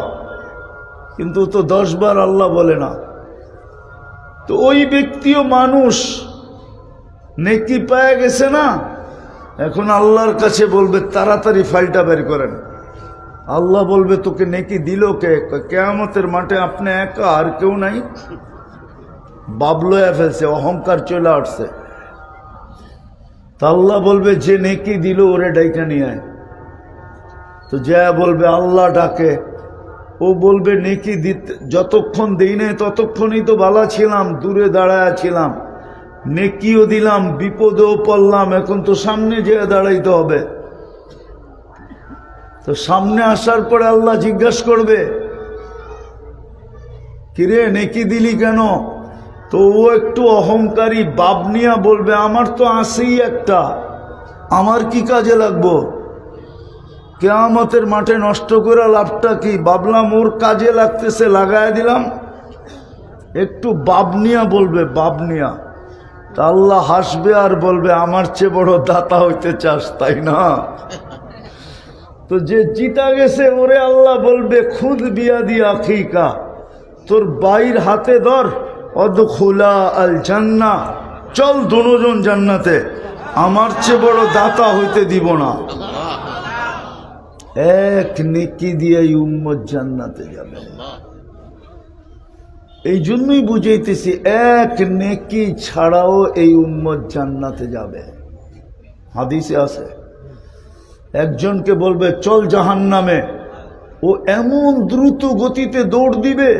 কিন্তু তো 10 বার আল্লাহ বলে না। তো ওই ব্যক্তিও মানুষ, নেকি পায়ে গেছে না, এখন আল্লাহর কাছে বলবে তাড়াতাড়ি ফাইলটা বের করেন। আল্লাহ বলবে তোকে নেকি দিল কে? কিয়ামতের মাঠে আপনি একা, আর কেউ নাই। বাবলয়া ফেলছে, অহংকার চলে আসছে। তা আল্লাহ বলবে যে নেকি দিল ওরে ডাইকা নিয়ে আয়। তো যা বলবে আল্লাহ ডাকে, ও বলবে নেকি দিতে যতক্ষণ দেই নাই ততক্ষণই তো ভালো ছিলাম, দূরে দাঁড়ায় ছিলাম, নেকিও দিলাম, বিপদেও পড়লাম, এখন তো সামনে যেয়ে দাঁড়াইতে হবে। তো সামনে আসার পরে আল্লাহ জিজ্ঞাসা করবে, কিরে নেকি দিলি কেন? তো ও একটু অহংকারী বাবনিয়া বলবে আমার তো আসেই একটা, আমার কি কাজে লাগবো? কিয়ামতের মাঠে নষ্ট করে লাভটা কি? ভাবলাম ওর কাজে লাগতেছে, লাগায় দিলাম। একটু বাবনিয়া বলবে, বাবনিয়া। তা আল্লাহ হাসবে আর বলবে আমার চেয়ে বড় দাতা হইতে চাস তাই না? তো যে জিতা গেছে ওরে আল্লাহ বলবে খুদ বিয়া দিয়া আখিকা, তোর বাইর হাতে ধর, অদখুলা আল জান্নাহ, চল দুজন জান্নাতে, আমার চেয়ে বড় দাতা হইতে দিব না। এক নেকি দিয়ে উম্মত জান্নাতে যাবে। এই জন্যই বুঝাইতেছি এক নেকি ছাড়াও এই উম্মত জান্নাতে যাবে। হাদিসে আছে একজনকে বলবে চল জাহান্নামে, ও এমন দ্রুত গতিতে দৌড় দিবে,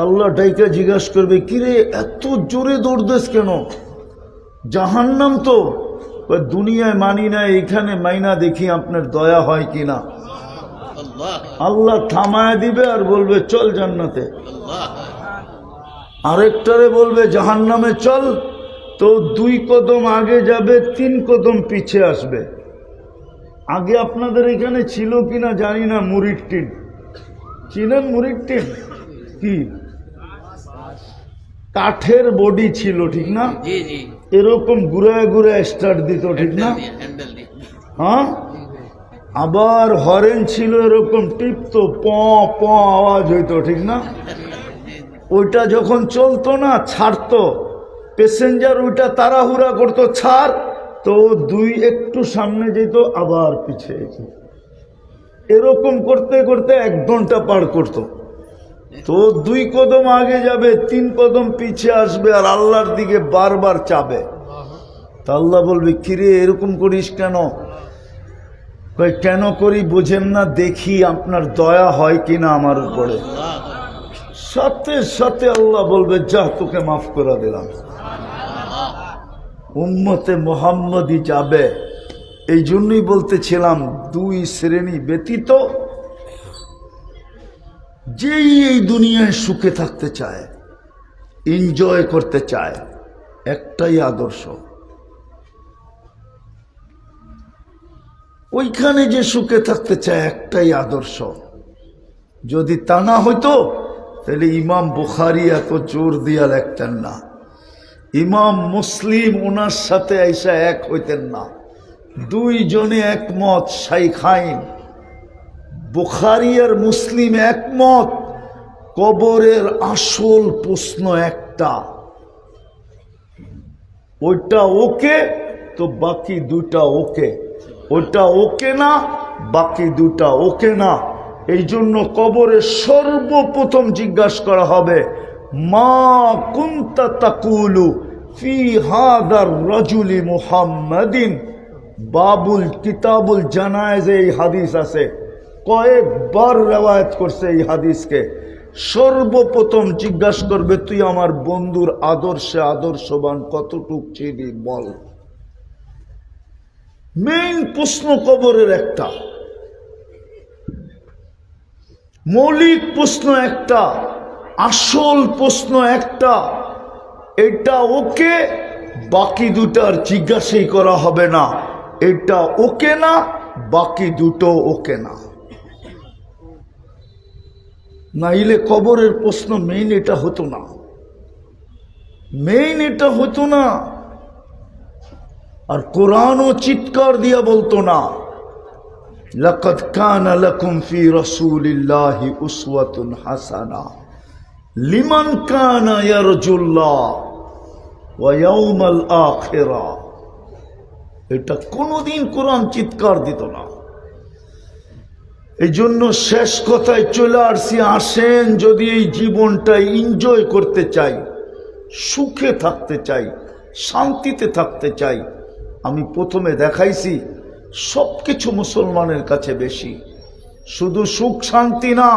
আল্লাহ ডাইকা জিজ্ঞাসা করবে কিরে এত জোরে দৌড় দিস কেন? জাহান্নাম তো। দুনিয়ায় মানি না, এখানে মাইনা দেখি আপনার দয়া হয় কিনা। আল্লাহ থামায় দিবে আর বলবে চল জান্নাতে। আরেকটারে বলবে জাহান্নামে চল, তো 2 কদম আগে যাবে, 3 কদম পিছে আসবে। আগে আপনাদের এখানে ছিল কিনা জানি না, মুড়ির টিন চিনেন? মুড়ির টিন কি কাঠের বডি ছিল ঠিক না? এরকম ঘুরায় ঘুরায় স্টার্ট দিত ঠিক না? হ্যাঁ, আবার হরেন ছিল এরকম টিপতো, প প আওয়াজ হইতো ঠিক না? ওইটা যখন চলতো না ছাড়তো, প্যাসেঞ্জার ওইটা তাড়াহুড়া করতো ছাড়, তো 2 একটু সামনে যেত আবার পিছিয়ে যেত, এরকম করতে করতে 1 ঘন্টা পার করত। তো 2 কদম আগে যাবে, 3 কদম পিছিয়ে আসবে, আর আল্লাহর দিকে বারবার চাবে। তা আল্লাহ বলবে কিরে এরকম করিস কেন? কেন করি বোঝেন না, দেখি আপনার দয়া হয় কিনা আমার উপরে। সাথে সাথে আল্লাহ বলবে যা তোকে মাফ করে দিলাম। উম্মতে মুহাম্মদী যাবে। এই জন্যই বলতেছিলাম 2 শ্রেণী ব্যতীত যেই এই দুনিয়ায় সুখে থাকতে চায়, এনজয় করতে চায়, একটাই আদর্শ, ওইখানে যে সুখে থাকতে চায় একটাই আদর্শ। যদি তা না হইতো তাহলে ইমাম বুখারী এত জোর দিয়া লেখতেন না, ইমাম মুসলিম ওনার সাথে আইসা এক হইতেন না। 2 জনে একমত, শাইখাইন বুখারী আর মুসলিম একমত, কবরের আসল প্রশ্ন একটা, ওইটা ওকে তো বাকি 2টা ওকে, ওইটা ওকে না বাকি 2টা ওকে না। এই জন্য কবরে সর্বপ্রথম জিজ্ঞাসা করা হবে মা কুনতা তাকুলু ফি হাদার রাজুলি মুহাম্মাদিন। বাবুল কিতাবুল জানায়েজে এই হাদিস আছে, কয়েকবার রিওয়ায়াত করছে এই হাদিসকে। সর্বপ্রথম জিজ্ঞাসা করবে তুই আমার বন্ধুর আদর্শে আদর্শবান কতটুক ছিলি বল। মেইন প্রশ্ন কবরের একটা, মৌলিক প্রশ্ন একটা, আসল প্রশ্ন একটা, এটা ওকে বাকি 2টার জিজ্ঞাসাই করা হবে না। এটা ওকে না বাকি 2টো ওকে না, নাইলে কবরের প্রশ্ন মেইন এটা হতো না, মেইন এটা হতো না। আর কোরআনও চিৎকার দিয়া বলতো না লাকাদ কানা লাকুম ফি রাসূলিল্লাহি উসওয়াতুন হাসানাহ লিমান কানা ইয়ারজুল্লাহ ওয়া ইয়াউমাল আখিরা। এটা কোনোদিন কোরআন চিৎকার দিত না। এই জন্য শেষ কথায় চলে আসছি, আসেন যদি এই জীবনটা এনজয় করতে চাই, সুখে থাকতে চাই, শান্তিতে থাকতে চাই। আমি প্রথমে দেখাইছি সবকিছু মুসলমানের কাছে বেশি, শুধু সুখ শান্তি না,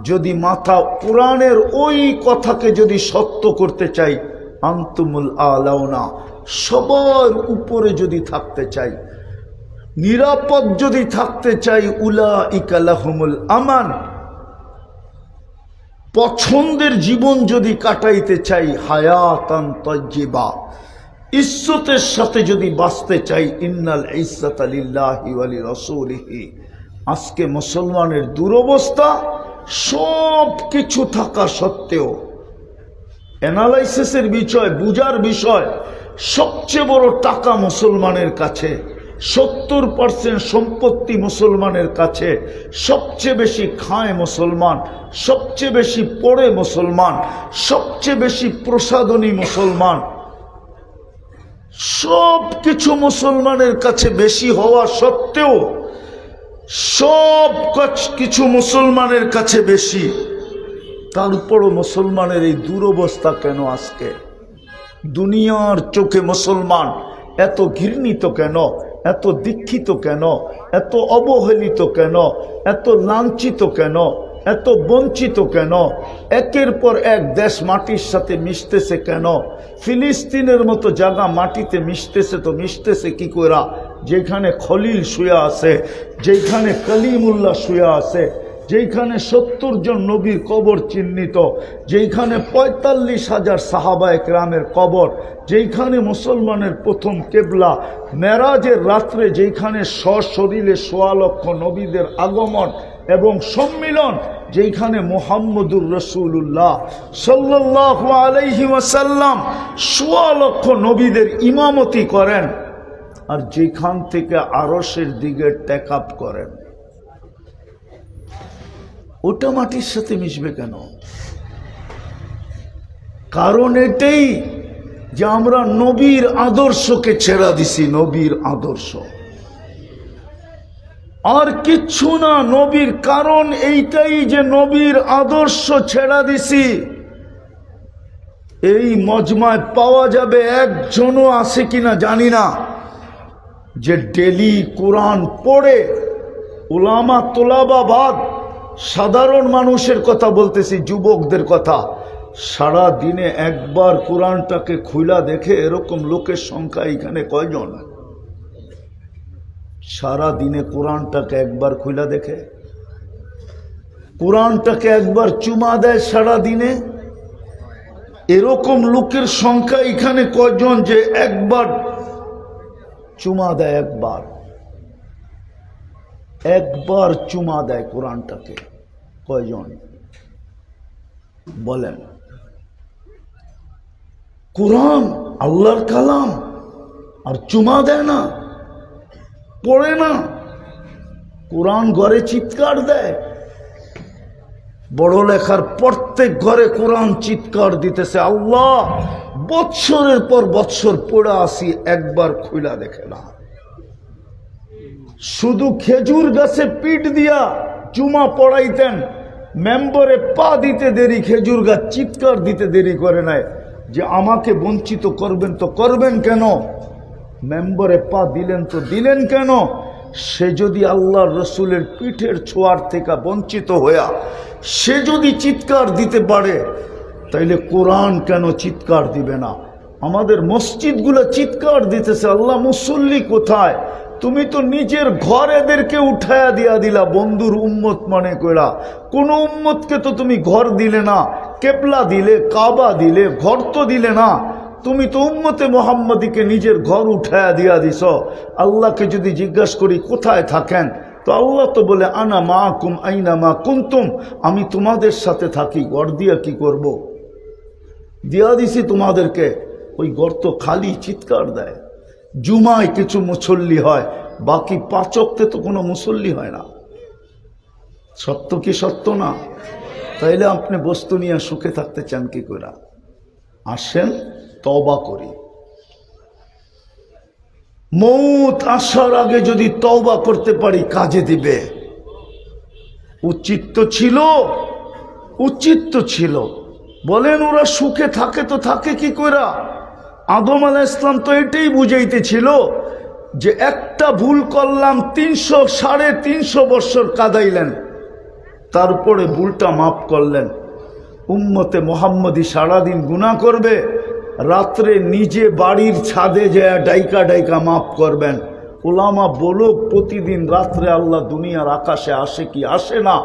যদি মাথা কোরআনের ওই কথাকে যদি সত্য করতে চাই, আনতুমুল আলাউনা, সবার উপরে যদি থাকতে চাই, নিরাপদ যদি থাকতে চাই, উলাইকা লাহুমুল আমান, পছন্দের জীবন যদি কাটাইতে চাই, হায়াতান তাইয়্যিবা, ইজ্জতের সাথে যদি বাঁচতে চাই, ইন্নাল ইজ্জাতা লিল্লাহি ওয়া লিরাসূলিহি। আজকে মুসলমানের দুরবস্থা, সব কিছু থাকা সত্ত্বেও, অ্যানালাইসিসের বিষয়, বুঝার বিষয়, সবচেয়ে বড় টাকা মুসলমানের কাছে, 70% সম্পত্তি মুসলমানের কাছে, সবচেয়ে বেশি খায় মুসলমান, সবচেয়ে বেশি পড়ে মুসলমান, সবচেয়ে বেশি প্রসাদনী মুসলমান, সব কিছু মুসলমানের কাছে বেশি হওয়া সত্ত্বেও, সব কিছু মুসলমানের কাছে বেশি, তারপরও মুসলমানের এই দুরবস্থা কেন? আজকে দুনিয়ার চোখে মুসলমান এত ঘৃণিত কেন, এত দীক্ষিত কেন, এত অবহেলিত কেন, এত লাঞ্ছিত কেন, এত বঞ্চিত কেন? একের পর এক দেশ মাটির সাথে মিশতেছে কেন? ফিলিস্তিনের মতো জায়গা মাটিতে মিশতেছে, তো মিশতেছে কি করে? যেখানে খলিল শুয়ে আছে, যেখানে কালিমুল্লাহ শুয়ে আছে, যেখানে 70 জন নবীর কবর চিহ্নিত, যেখানে 45,000 সাহাবায়ে কেরামের কবর, যেখানে মুসলমানের প্রথম কেবলা, মেরাজের রাত্রে যেখানে সশরীরে 1.25 লক্ষ নবীদের আগমন এবং সম্মিলন, যেখানে মুহাম্মদুর রাসূলুল্লাহ সাল্লাল্লাহু আলাইহি ওয়াসাল্লাম 1.25 লক্ষ নবীদের ইমামতি করেন, আর যেখান থেকে আরশের দিকে টেক আপ করেন, ওটা মাটির সাথে মিশবে কেন? কারণ এটাই যে আমরা নবীর আদর্শকে ছেড়া দিছি, নবীর আদর্শ, আর কিচ্ছু না। নবীর কারণ এইটাই যে নবীর আদর্শ ছেড়া দিছি। এই মজমায় পাওয়া যাবে, একজনও আছে কিনা জানি না, যে ডেলি কোরআন পড়ে, উলামা তোলাবাবাদ, সাধারণ মানুষের কথা বলতেছি, যুবকদের কথা, সারা দিনে একবার কোরআনটাকে খুলা দেখে এরকম লোকের সংখ্যা এখানে কয়জন? সারা দিনে কোরআনটাকে একবার খুলা দেখে, কোরআনটাকে একবার চুমা দেয় সারা দিনে, এরকম লোকের সংখ্যা এখানে কয়জন যে একবার চুমা দেয়? একবার চুমা দেয় কোরআনটাকে, কয়জন বলেন? কোরআন আল্লাহর কালাম, আর চুমা দেয় না, পড়ে না। কোরআন ঘরে চিৎকার দেয়, বড় লেখার প্রত্যেক ঘরে কোরআন চিৎকার দিতেছে, আল্লাহ বৎসরের পর বৎসর পড়ে আসি, একবার খুলা দেখে না। শুধু খেজুর গাছে পিঠ দিয়া জুমা পড়াইতেন, মেম্বরে পা দিতে দেরি, খেজুর গাছ চিৎকার দিতে দেরি করে নাই যে আমাকে বঞ্চিত করবেন, তো করবেন কেন? মেম্বরে পা দিলেন তো দিলেন কেন? সে যদি আল্লাহর রসুলের পিঠের ছোঁয়ার থেকে বঞ্চিত হইয়া সে যদি চিৎকার দিতে পারে, তাইলে কোরআন কেন চিৎকার দিবে না? আমাদের মসজিদগুলো চিৎকার দিতেছে, আল্লাহ মুসল্লি কোথায়? তুমি তো নিজের ঘর এদেরকে উঠায়া দিয়া দিলা, বন্ধুর উম্মত মনে কইরা। কোন উম্মতকে তো তুমি ঘর দিলে না, কেবলা দিলে, কাবা দিলে, ঘর তো দিলে না। তুমি তো উম্মতে মুহাম্মাদীকে নিজের ঘর উঠায়া দিয়া দিছ। আল্লাহকে যদি জিজ্ঞাসা করি কোথায় থাকেন, তো আল্লাহ তো বলে আনা মাকুম আইনা মা কুনতুম, আমি তোমাদের সাথে থাকি। ঘর দিয়া কি করব? দিয়া দিছি তোমাদেরকে, ওই ঘর তো খালি, চিৎকার দেয়। জুমায় কিছু মুসল্লি হয়, বাকি 5 ওয়াক্তে তো কোনো মুসল্লি হয় না। সত্য কি সত্য না? তাইলে আপনি বস্তু নিয়ে সুখে থাকতে চান কি করে? আসেন তওবা করি। মৌত আসার আগে যদি তওবা করতে পারি কাজে দিবে। উচিত তো ছিল। বলেন ওরা সুখে থাকে তো থাকে কি কইরা? আদম আলাইহিস সালাম তো এটাই বুঝাইতেছিল যে একটা ভুল করলাম 300-350 বছর কাঁদাইলেন, তারপরে ভুলটা মাফ করলেন। উম্মতে মুহাম্মদী সারাদিন গুনাহ করবে, রাত্রে নিজে বাড়ির ছাদে যায় ডাইকা ডাইকা মাফ করবেন। উলামা বলো প্রতিদিন রাত্রে আল্লাহ দুনিয়ার আকাশে আসে কি আসে না?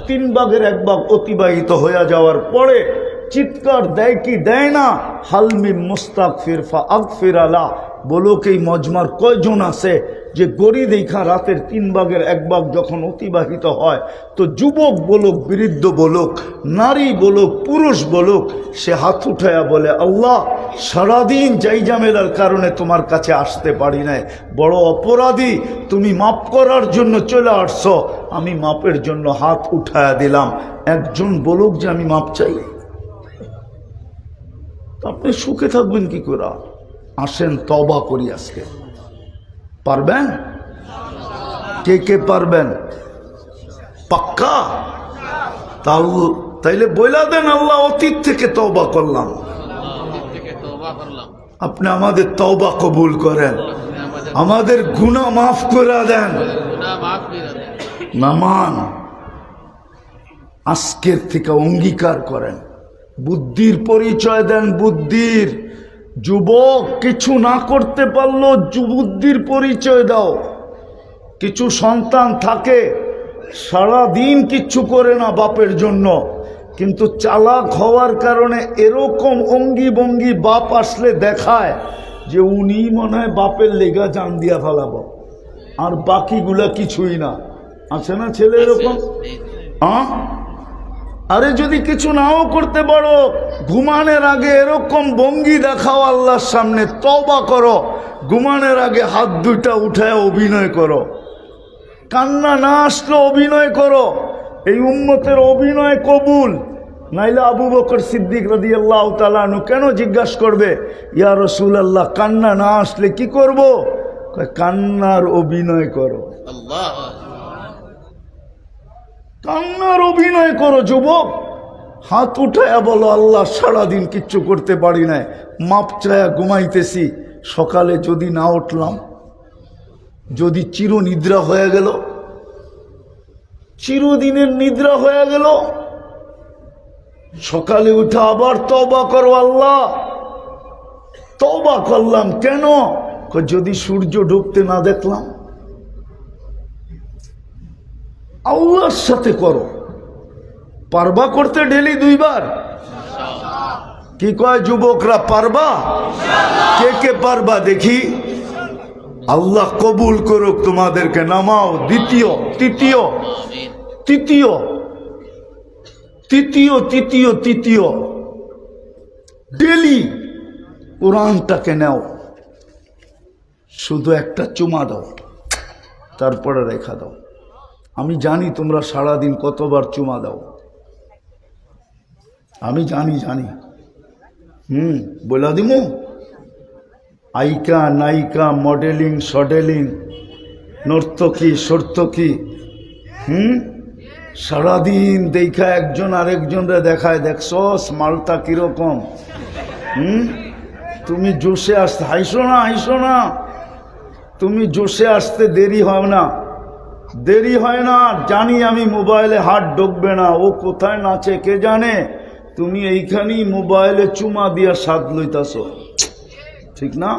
3 ভাগের 1 ভাগ অতিবাহিত হয়ে যাওয়ার পরে চিৎকার দেয় কি দেয় না? হালমি মুস্তাগফির ফাগফির আলা। বলো কি মজমার কয়জন আছে যে গড়ি দেখা রাতের 3 ভাগের 1 ভাগ যখন অতিবাহিত হয় তো যুবক বলুক, বৃদ্ধ বলুক, নারী বলুক, পুরুষ বলুক, সে হাত উঠায়া বলে আল্লাহ সারাদিন যাই ঝামেলার কারণে তোমার কাছে আসতে পারি নাই, বড় অপরাধী, তুমি মাফ করার জন্য চলে আসছো, আমি মাপের জন্য হাত উঠায়া দিলাম। একজন বলুক যে আমি মাপ চাই। আপনি সুখে থাকবেন কি করে? আসেন তওবা করি আজকে। পারবেন? কে কে পারবেন? পাক্কা? তাইলে বইলা দেন আল্লাহ অতীত থেকে তওবা করলাম। আপনি আমাদের তওবা কবুল করেন, আমাদের গুনাহ মাফ করে দেন। নামান আজকের থেকে অঙ্গীকার করেন, বুদ্ধির পরিচয় দেন। বুদ্ধির যুবক কিছু না করতে পারলো বুদ্ধির পরিচয় দাও। কিছু সন্তান থাকে সারা দিন কিচ্ছু করে না বাপের জন্য, কিন্তু চালাক হওয়ার কারণে এরকম অঙ্গি ভঙ্গি বাপ আসলে দেখায় যে উনি মনে হয় বাপের লেগা জান দিয়া ফেলাবো, আর বাকিগুলা কিছুই না। আছে না ছেলে এরকম? আরে যদি কিছু নাও করতে পারো, ঘুমানোর আগে এরকম ভঙ্গি দেখাও আল্লাহর সামনে, তওবা করো। ঘুমানোর আগে হাত 2টা উঠায় অভিনয় করো। কান্না না আসলে অভিনয় করো। এই উম্মতের অভিনয় কবুল। নাইলে আবু বকর সিদ্দিক রাদিয়াল্লাহু তাআলা আনহু কেন জিজ্ঞাসা করবে ইয়া রাসূলুল্লাহ কান্না না আসলে কি করব? কান্নার অভিনয় করো। কান্নার অভিনয় করো যুবক। হাত উঠায়া বলো আল্লাহ সারাদিন কিচ্ছু করতে পারি নাই, মাপ চায়া ঘুমাইতেছি, সকালে যদি না উঠলাম, যদি চির নিদ্রা হয়ে গেল, চিরদিনের নিদ্রা হয়ে গেল, সকালে উঠে আবার তওবা করো, আল্লাহ তওবা করলাম। কেন? যদি সূর্য ডুবতে না দেখলাম। আল্লাহর সাথে করো। পারবা করতে ডেলি 2 বার? কি কয় যুবকরা, পারবা? কে কে পারবা দেখি? আল্লাহ কবুল করুক তোমাদেরকে। নামাও। দ্বিতীয় তৃতীয় তৃতীয় তৃতীয় তৃতীয় তৃতীয় ডেলি কোরআনটাকে নাও, শুধু একটা চুমা দাও, তারপরে রেখা দাও। আমি জানি তোমরা সারাদিন কতবার চুমা দাও, আমি জানি। বলা দিমু আইকা নায়িকা, মডেলিং সডেলিং, নর্তকী সর্তকী, সারাদিন দেখা একজন আরেকজনরে দেখায়, দেখছো মালটা কিরকম। তুমি জোশে আসতে হাইসো না, তুমি জোশে আসতে দেরি হয় না। জানি আমি মোবাইলে হাত ঢুকবে না, ও কোথায় নাচে কে জানে, তুমি এইখানেই মোবাইলে চুমা দিয়া স্বাদ লইতাছো, ঠিক না?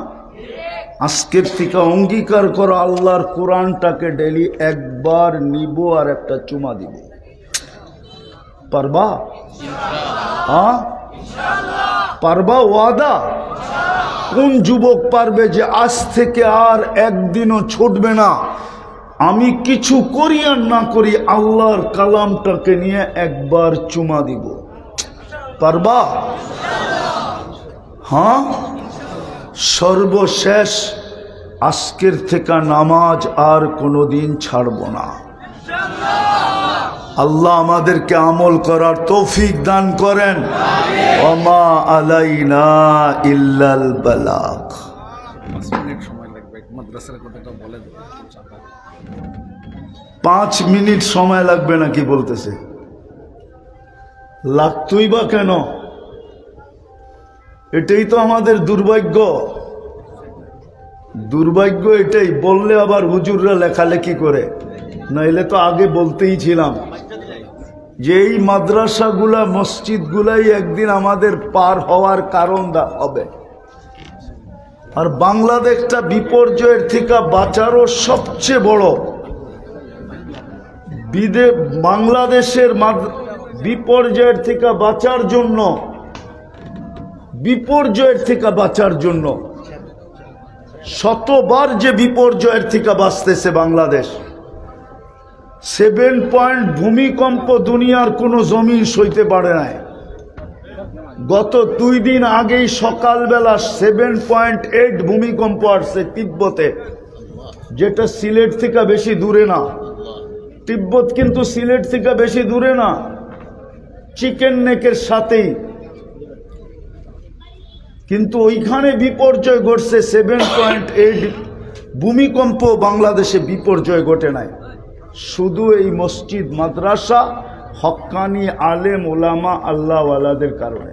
আজকের থেকে অঙ্গীকার করো আল্লাহর কোরআনটাকে ডেলি একবার নিব আর একটা চুমা দিব। পারবা? পারবা? ওয়াদা? কোন যুবক পারবে যে আজ থেকে আর একদিনও ছুটবে না, আমি কিছু করি আর না করি আল্লাহর কালামটাকে নিয়ে একবার চুমা দিব? পারবা? হ্যাঁ। সর্বশেষ আজকের থেকে নামাজ আর কোনোদিন ছাড়ব না। আল্লাহ আমাদেরকে আমল করার তৌফিক দান করেন। ওমা আলাইনা ইল্লাল বালাগ। 5 মিনিট সময় লাগবে, মাদ্রাসার কথাটা বলে দেবো। 5 মিনিট সময় লাগবে নাকি বলতেছে? লাগতই বা কেন? এটাই তো আমাদের দুর্ভাগ্য। দুর্ভাগ্য এটাই, বললে আবার হুজুররা লেখালেখি করে, নাইলে তো আগে বলতেই ছিলাম যে এই মাদ্রাসাগুলা মসজিদগুলাই একদিন আমাদের পার হওয়ার কারণ হবে। আর বাংলাদেশটা বিপর্যয়ের থেকে বাঁচারও সবচেয়ে বড় বাংলাদেশের বিপর্যয়ের থেকে বাঁচার জন্য শতবার যে বিপর্যয়ের থেকে বাঁচতেছে বাংলাদেশ। 7 পয়েন্ট ভূমিকম্প দুনিয়ার কোনো জমিন সইতে পারে নাই। গত 2 দিন আগেই সকালবেলা 7.8 ভূমিকম্প আসছে তিব্বতে, যেটা সিলেট থেকে বেশি দূরে না। তিব্বত কিন্তু সিলেট থেকে বেশি দূরে না, চিকেন নেকের সাথেই, কিন্তু ওইখানে বিপর্যয় ঘটছে 7.8 ভূমিকম্প। বাংলাদেশে বিপর্যয় ঘটে নাই, শুধু এই মসজিদ মাদ্রাসা হক্কানি আলেম ওলামা আল্লাহওয়ালাদের কারণে।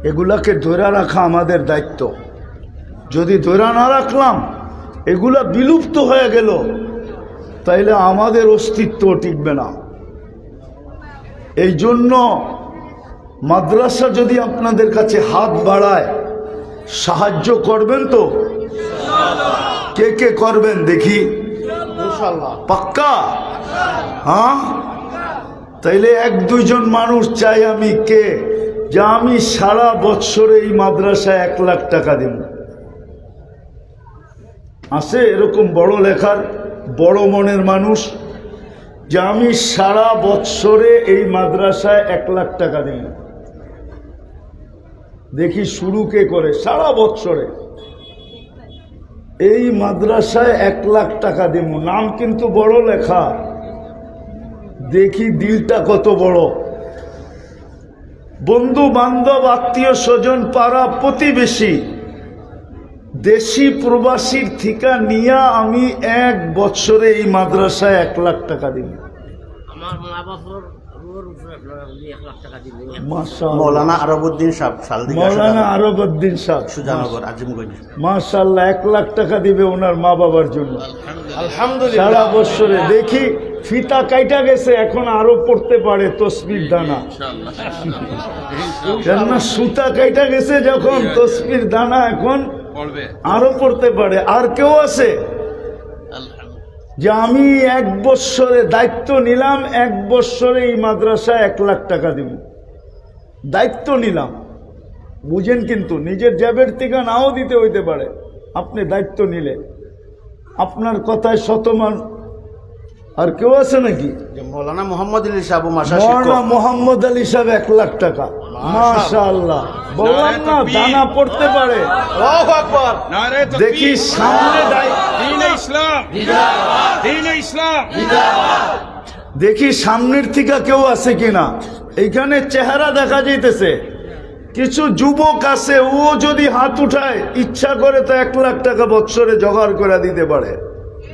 এগুলাকে ধরে রাখা আমাদের দায়িত্ব। যদি ধরে না রাখলাম, এগুলা বিলুপ্ত হয়ে গেল, তাইলে আমাদের অস্তিত্ব টিকবে না। এই জন্য মাদ্রাসা যদি আপনাদের কাছে হাত বাড়ায়, সাহায্য করবেন তো? কে কে করবেন দেখি? ইনশাআল্লাহ পাক্কা? হ্যাঁ, তাইলে 1-2 জন মানুষ চাই আমি, কে যে আমি সারা বছরে এই মাদ্রাসায় 1 লাখ টাকা দেব? আছে এরকম বড় লেখার বড় মনের মানুষ যে আমি সারা বছরে এই মাদ্রাসায় 1 লাখ টাকা দেব? দেখি শুরু কে করে সারা বছরে এই মাদ্রাসায় 1 লাখ টাকা দেব। নাম কিন্তু বড় লেখা, দেখি দিলটা কত বড়। বন্ধু বান্ধব আত্মীয় স্বজন পাড়া প্রতিবেশী দেশি প্রবাসীর ঠিকা নিয়ে আমি 1 বছরে এই মাদ্রাসায় 1 লাখ টাকা দিব। মৌলানা আরবউদ্দিন সাহেব, মৌলানা আরবউদ্দিন সাহেব সুজানগর আজিমগঞ্জ, মাশাআল্লাহ 1 লাখ টাকা দিবে ওনার মা বাবার জন্য। আলহামদুলিল্লাহ। সারা বছরে দেখি ফিতা কাইটা গেছে, এখন আরো পড়তে পারে তসবির দানা। কেননা সুতা কাইটা গেছে যখন, তসবির দানা এখন আরো পড়তে পারে। আর কেউ আছে যে আমি 1 বছরে দায়িত্ব নিলাম, 1 বছরে এই মাদ্রাসায় 1 লাখ টাকা দিব, দায়িত্ব নিলাম। বুঝেন, কিন্তু নিজের জেবের থেকে নাও দিতে হইতে পারে। আপনি দায়িত্ব নিলে আপনার কথায় শতমান। আর কেউ আছে নাকি? মৌলানা মোহাম্মদ আলী সাহেব, মৌলানা মোহাম্মদ আলী সাহেব 1 লাখ টাকা। মাশাআল্লাহ, বললাম না দানা পড়তে পারে। আল্লাহু আকবার। দেখি সামনে দেখি সামনের থেকে কেউ আছে কিনা। এইখানে চেহারা দেখা যাইতেছে, কিছু যুবক আছে, ও যদি হাত উঠায় ইচ্ছা করে তো 1 লাখ টাকা বছরে জোগাড় করে দিতে পারে।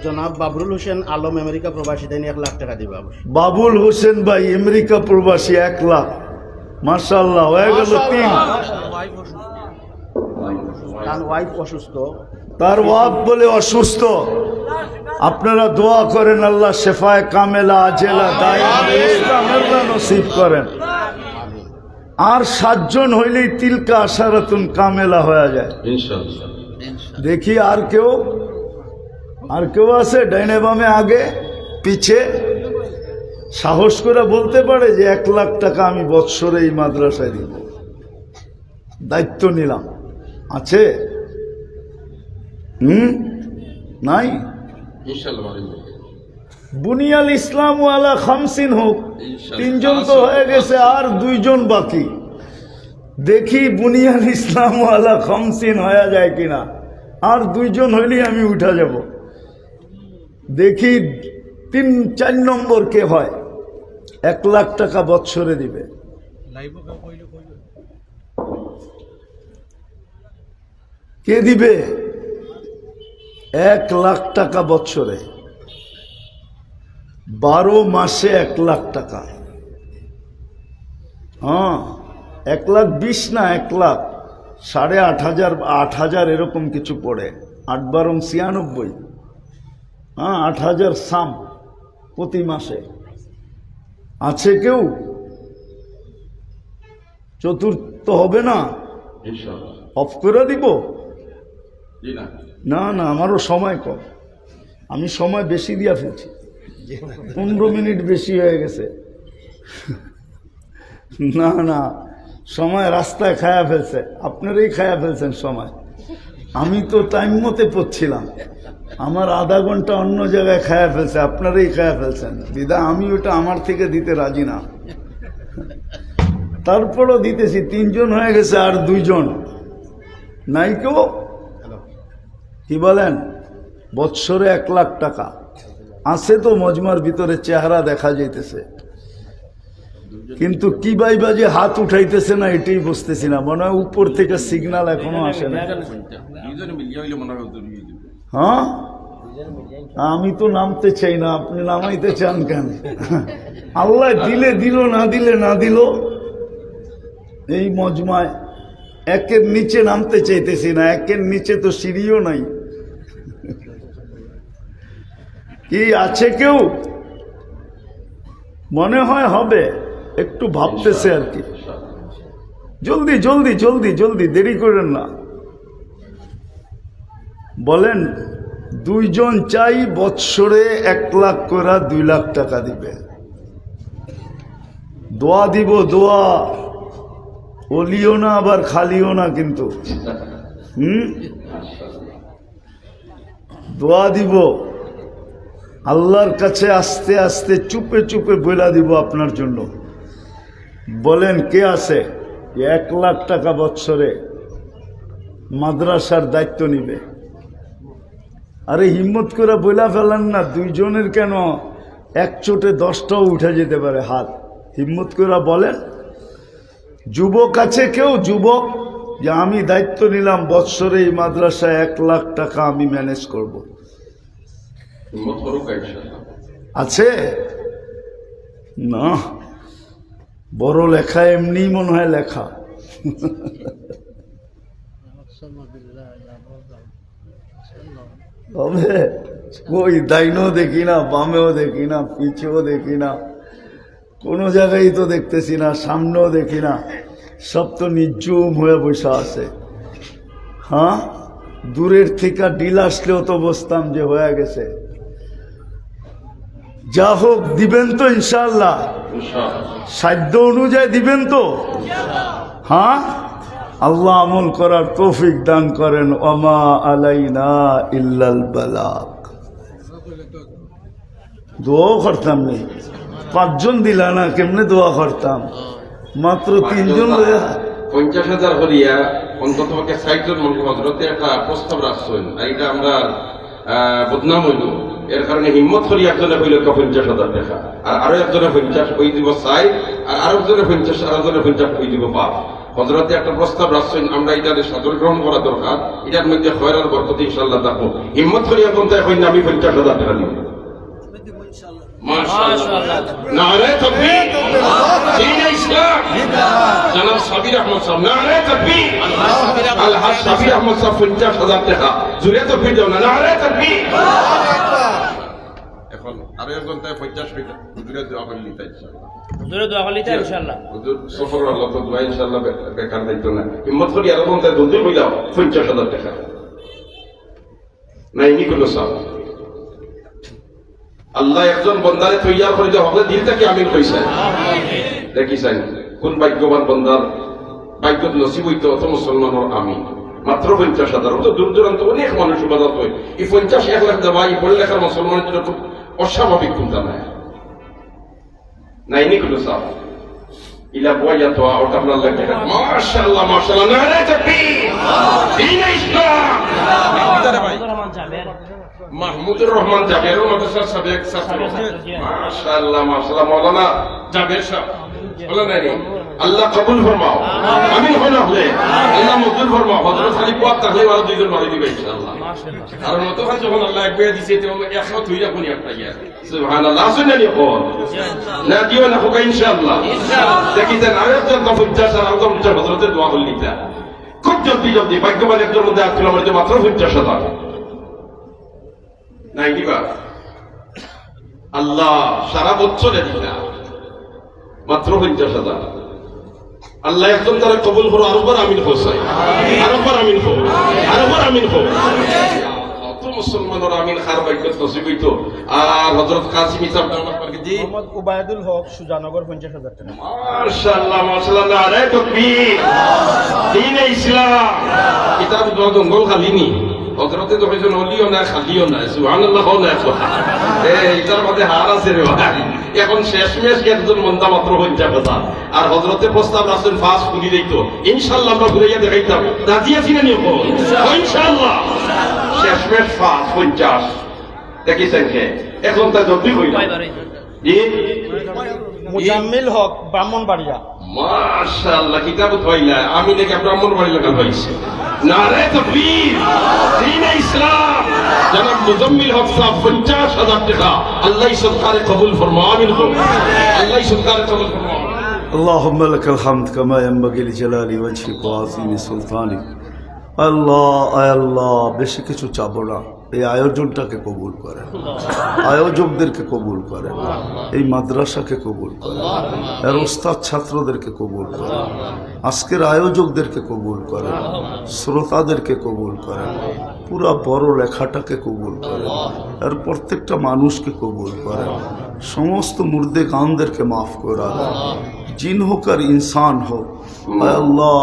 জনাব বাবুল হোসেন আলম আমেরিকা প্রবাসী, তিনি 1 লাখ টাকা দিবে। বাবুল হোসেন ভাই আমেরিকা প্রবাসী 1 লাখ। মাশাআল্লাহ, হয়ে গেল 3। তার ওয়াইফ অসুস্থ, তার ওয়াইফ বলে অসুস্থ। আপনারা দোয়া করেন আল্লাহ শেফায়ে কামেলা আজেলা দায়িত্ব নসিব করেন। আর 7 জন হইলেই তিলকা আশারাতুন কামেলা হয়ে যায় ইনশাআল্লাহ। দেখি আর কেউ আছে ডাইনে বামে আগে পিছে সাহস করে বলতে পারে যে 1 লাখ টাকা আমি বৎসরে এই মাদ্রাসায় দিব, দায়িত্ব নিলাম? আছে? নাই? বুনিয়াল ইসলাম ওয়ালা 50 হোক, 3 জন তো হয়ে গেছে, আর 2 জন বাকি। দেখি বুনিয়াল ইসলাম ওয়ালা 50 হয়ে যায় কিনা। আর 2 জন হইলেই আমি উঠা যাব। দেখি 3-4 নম্বর কে হয় 1 লাখ টাকা বৎসরে দিবে? কে দিবে 1 লাখ টাকা বৎসরে? 12 মাসে 1 লাখ টাকা। হ্যাঁ, 1,20,000 না, 1 লাখ 8,500 8,000 এরকম কিছু পড়ে। 8 × 96, হ্যাঁ 8,000 সাম প্রতি মাসে। আছে কেউ? চতুর্থ হবে না? অফ করে দিব? না না, আমারও সময় কম, আমি সময় বেশি দিয়া ফেলছি, 15 মিনিট বেশি হয়ে গেছে। না না, সময় রাস্তায় খায়া ফেলছে, আপনারাই খায়া ফেলছেন সময়। আমি তো টাইম মতে পড়ছিলাম, আমার আধা ঘন্টা অন্য জায়গায় খায়া ফেলছে, আপনারাই খায়া ফেলছেন। দিদা আমি ওটা আমার থেকে দিতে রাজি না, তারপরও দিতেছি। 3 জন হয়ে গেছে, আর 2 জন নাই কেউ। কি বলেন? বৎসরে 1 লাখ টাকা আছে তো মজমার ভিতরে, চেহারা দেখা যাইতেছে, কিন্তু কি ভাইবা যে হাত উঠাইতেছে না এটাই বুঝতেছি না। মনে হয় উপর থেকে সিগন্যাল এখনো আসে না। হ্যাঁ, আমি তো নামতে চাই না, আপনি নামাইতে চান কেন? আল্লাহ দিলে দিল, না দিলে না দিল। এই মজমায় 1-এর নিচে নামতে চাইতেছি না, 1-এর নিচে তো সিঁড়িও নাই। কি আছে কেউ? মনে হয় হবে, একটু ভাবতেছে আর কি। জলদি জলদি জলদি জলদি, দেরি করেন না। বলেন 2 জন চাই, বৎসরে 1 লাখ করে 2 লাখ টাকা দিবে। দোয়া দিব, দোয়া ওলিও না আবার খালিও না, কিন্তু দোয়া দিব আল্লাহর কাছে, আস্তে আস্তে চুপে চুপে বইলা দিব আপনার জন্য। বলেন কে আছে 1 লাখ টাকা বৎসরে মাদ্রাসার দায়িত্ব নিবে? আরে হিম্মত করে বইলা ফেলেন না, 2 জনের কেন, 1 চোটে 10টাও উঠে যেতে পারে হাত। হিম্মত করে বলেন। যুবক আছে কেউ? যুবক যে আমি দায়িত্ব নিলাম বৎসরে এই মাদ্রাসায় 1 লাখ টাকা আমি ম্যানেজ করব, আছে? না, বড় লেখা এমনি মনে হয় লেখা। তবে ওই ডাইনও দেখি না, বামেও দেখি না, পিছেও দেখি না, কোনো জায়গায় তো দেখতেছি না, সামনেও দেখি না, সব তো নিঝুম হয়ে বসে আছে। হ্যাঁ, দূরের থেকে ডিল আসলেও তো বসতাম যে হয়ে গেছে। যা হোক, দিবেন তো ইনশাআল্লাহ? সাধ্য অনুযায়ী দিবেন তো? হ্যাঁ, আল্লাহ আমল করার তৌফিক দান করেন। ওমা আলাইনা ইল্লাল বালাগ। দোয়া করতাম নেই, 5 জন দিলা না, কেমনে দোয়া করতাম? মাত্র 3 জন। 50,000 করিয়া অন্তত 60 জন মন্ত্রী হজরতে একটা প্রস্তাব রাখছেন, আর এটা আমরা বদনাম হইল। এর কারণে হিম্মত করি একজনে হইল 50,000 টাকা, আর আরো একজনে 50 হয়ে দিব চাই, আর আরো একজনে 50, আরো একজনে 50 হয়ে দিব পাপ। হজরতে একটা প্রস্তাব রাখছেন, আমরা এটাকে সাদর গ্রহণ করা দরকার। এটার মধ্যে খয়র আর বরকত ইনশাআল্লাহ থাকবো। হিম্মত করি এখন তাই হইন আমি 50,000 টাকা দিব। মাশাআল্লাহ, নারে তাকবীর, দ্বীন ইসলাম, জনাব সাবির আহমদ সাহেব, নারে তাকবীর, আলহাজ সাবির আহমদ সাহেব 50,000 টাকা। জুড়ে তো ফির দাও না, নারে তাকবীর। এখন আরো একজন তাই 50 টাকা হুজুরে দোয়া করে নিতে ইনশাআল্লাহ। হুজুরে দোয়া করে নিতে ইনশাআল্লাহ। হুজুর সফর আল্লাহ তো দোয়া ইনশাআল্লাহ বেকার দায়িত্ব না। হিম্মত করি আর কোন তাই জলদি হই দাও 50,000 টাকা। নাই নি কোনো সব। আল্লাহ একজন বন্দারে তৈয়ার করে দেওয়া হবে, দিল থেকে আমিন কইছে। দেখিছেন কোন ভাগ্যবান বন্দার ভাগ্য নসিব হইতে অত মুসলমানের আমিন। মাত্র 50,000, তো দূর দূরান্ত অনেক মানুষ উপাদাত হয়। এই 50-1 লাখ দেওয়া এই পড়লেখার মুসলমানের জন্য খুব অস্বাভাবিক চিন্তা নাই। নাইনি কোনো সাপ ইলা বইয়া তো ওটা আপনার লাগে মাশাআল্লাহ মাশাআল্লাহ নারে তাকবীর দ্বীন ইসলাম মাহমুদুর রহমান জাবের মাদ্রাসার সাবেক ছাত্র মাশাআল্লাহ মাশাআল্লাহ মাওলানা জাবের সাহেব বলেন না আল্লাহ কবুল ফরমাও আমিন হলে আল্লাহ মকবুল ফরমাও হযরত আলী পাক তাহলে আর দুইজন মারি দিবে ইনশাআল্লাহ আর মতখান যখন আল্লাহ একবার দিয়েছে তো 100 হইরা কোনি একটা ইয়া সুবহানাল্লাহ শুনেন কোন না দিও না হোক ইনশাআল্লাহ দেখিছেন আরেকজন 50 আর আলগম হযরতের দোয়া করলিতা খুব জলদি ভাগ্যবান একজন মধ্যে আত্মীয় আমাদের মাত্র 50,000 নাই দিবা আল্লাহ সারা বছরে দিলা মাত্র 50,000 আল্লাহ একজন তারা কবুল করো আরবার আমিন হোসাই আরবার আমিন হো আরবার আমিন হো অত মুসলমানরা আমিন খার বাইক নসিব হইতো আর হযরত কাসিম ইসলাম দাওয়াত পারকে জি মোহাম্মদ উবাইদুল হক সুজানগর 50,000 টাকা মাশাআল্লাহ মাশাআল্লাহ নারে তাকবীর দ্বীন ইসলাম কিতাব জঙ্গল খালিনি হযরতে তো হইছেন ওলিও না খালিও না সুবহানাল্লাহ না এটার মধ্যে হার আছে রে ভাই এখন শেষমেশ একজন মন্দা মাত্র 50,000 আর হযরতে প্রস্তাব রাখছেন ফাস্ট খুলি দিত ইনশাআল্লাহ আমরা ঘুরাইয়া দেখাইতাম রাজি আছি না নিও ইনশাআল্লাহ শেষমেশ ফাস্ট 50 দেখিছেন কে এখন তা জলদি হইল জি মুজাম্মিল হক ব্রাহ্মণবাড়িয়া মাশাআল্লাহ কিতাবত হইলা আমি দেখে ব্রাহ্মণবাড়িয়া লাগাল হইছে নারে তাকবীর দ্বীন ইসলাম জনাব মুজাম্মিল হক সাহেব 50,000 টাকা আল্লাহ সরকারে কবুল ফরমাও আমিন আল্লাহ সরকারে কবুল ফরমাও اللهم لك الحمد كما ينبغي لجلال وجهك وعظيم سلطانك আল্লাহ বেশি কিছু চাবো না এই আয়োজনটাকে কবুল করেন আয়োজকদেরকে কবুল করেন এই মাদ্রাসাকে কবুল করেন এর ওস্তাদ ছাত্রদেরকে কবুল করেন আজকের আয়োজকদেরকে কবুল করেন শ্রোতাদেরকে কবুল করেন পুরা বড় লেখাটাকে কবুল করেন এর প্রত্যেকটা মানুষকে কবুল করেন সমস্ত মুর্দে গানদেরকে মাফ করে দেন জিন হোক আর ইনসান হোক আল্লাহ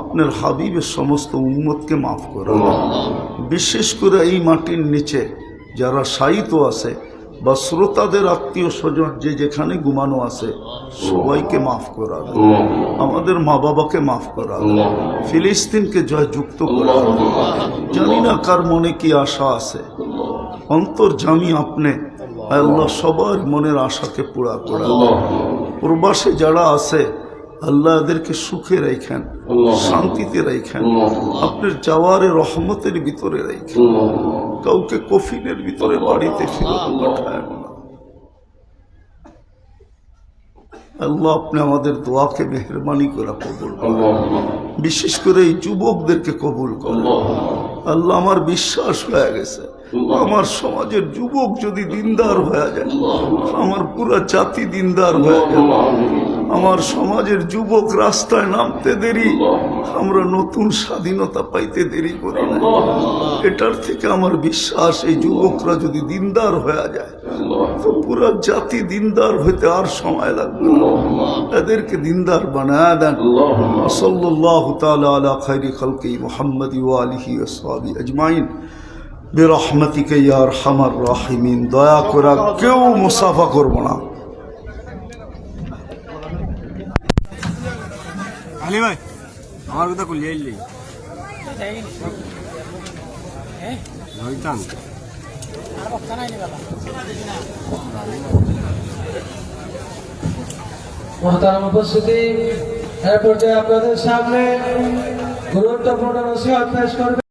আপনার হাবিবের সমস্ত উম্মতকে মাফ করে দেন বিশেষ করে এই মাটির নিচে যারা শায়িত আছে বা শ্রোতাদের আত্মীয় স্বজন যে যেখানে ঘুমানো আছে সবাইকে মাফ করা দেন আমাদের মা বাবাকে মাফ করা দেন ফিলিস্তিনকে জয়যুক্ত করা দেন জানি না কার মনে কি আশা আছে অন্তর্যামী আপনি আল্লাহ সবার মনের আশাকে পুরা করা দেন প্রবাসে যারা আছে আল্লাহ এদেরকে সুখে রাখেন শান্তিতে রাখেন আপনার যাওয়ারে রহমতের ভিতরে রাখেন কাউকে কফিনের ভিতরে বাড়িতে ফেরত পাঠায় না আল্লাহ আপনি আমাদের দোয়াকে মেহরবানি করে কবুল করেন বিশেষ করে এই যুবকদেরকে কবুল করেন আল্লাহ আমার বিশ্বাস হয়ে গেছে আমার সমাজের যুবক যদি দিনদার হয়ে যায় আমার পুরো জাতি দিনদার হয়ে যাবে আমার সমাজের যুবক রাস্তায় নামতে দেরি আমরা নতুন স্বাধীনতা পাইতে দেরি করি না এটার থেকে আমার বিশ্বাস এই যুবকরা যদি দিনদার হয়ে যায় তো পুরো জাতি দিনদার হইতে আর সময় লাগবে না এদেরকে দিনদার বানায় দেন সাল্লাল্লাহু তাআলা আলা খায়রি খালকি মুহাম্মদ ওয়া আলিহি ওয়া সাহবিহি আজমাইন বিরহমাতিকা ইয়া আরহামার রাহিমিন দয়া করে কেউ মুসাফা করব না আলী ভাই আমার কথা কইলি আইলি মহতারাম উপস্থিতি এর পর্যায়ে আপনাদের সামনে গুরুত্বপূর্ণ নসিহত পেশ করবে।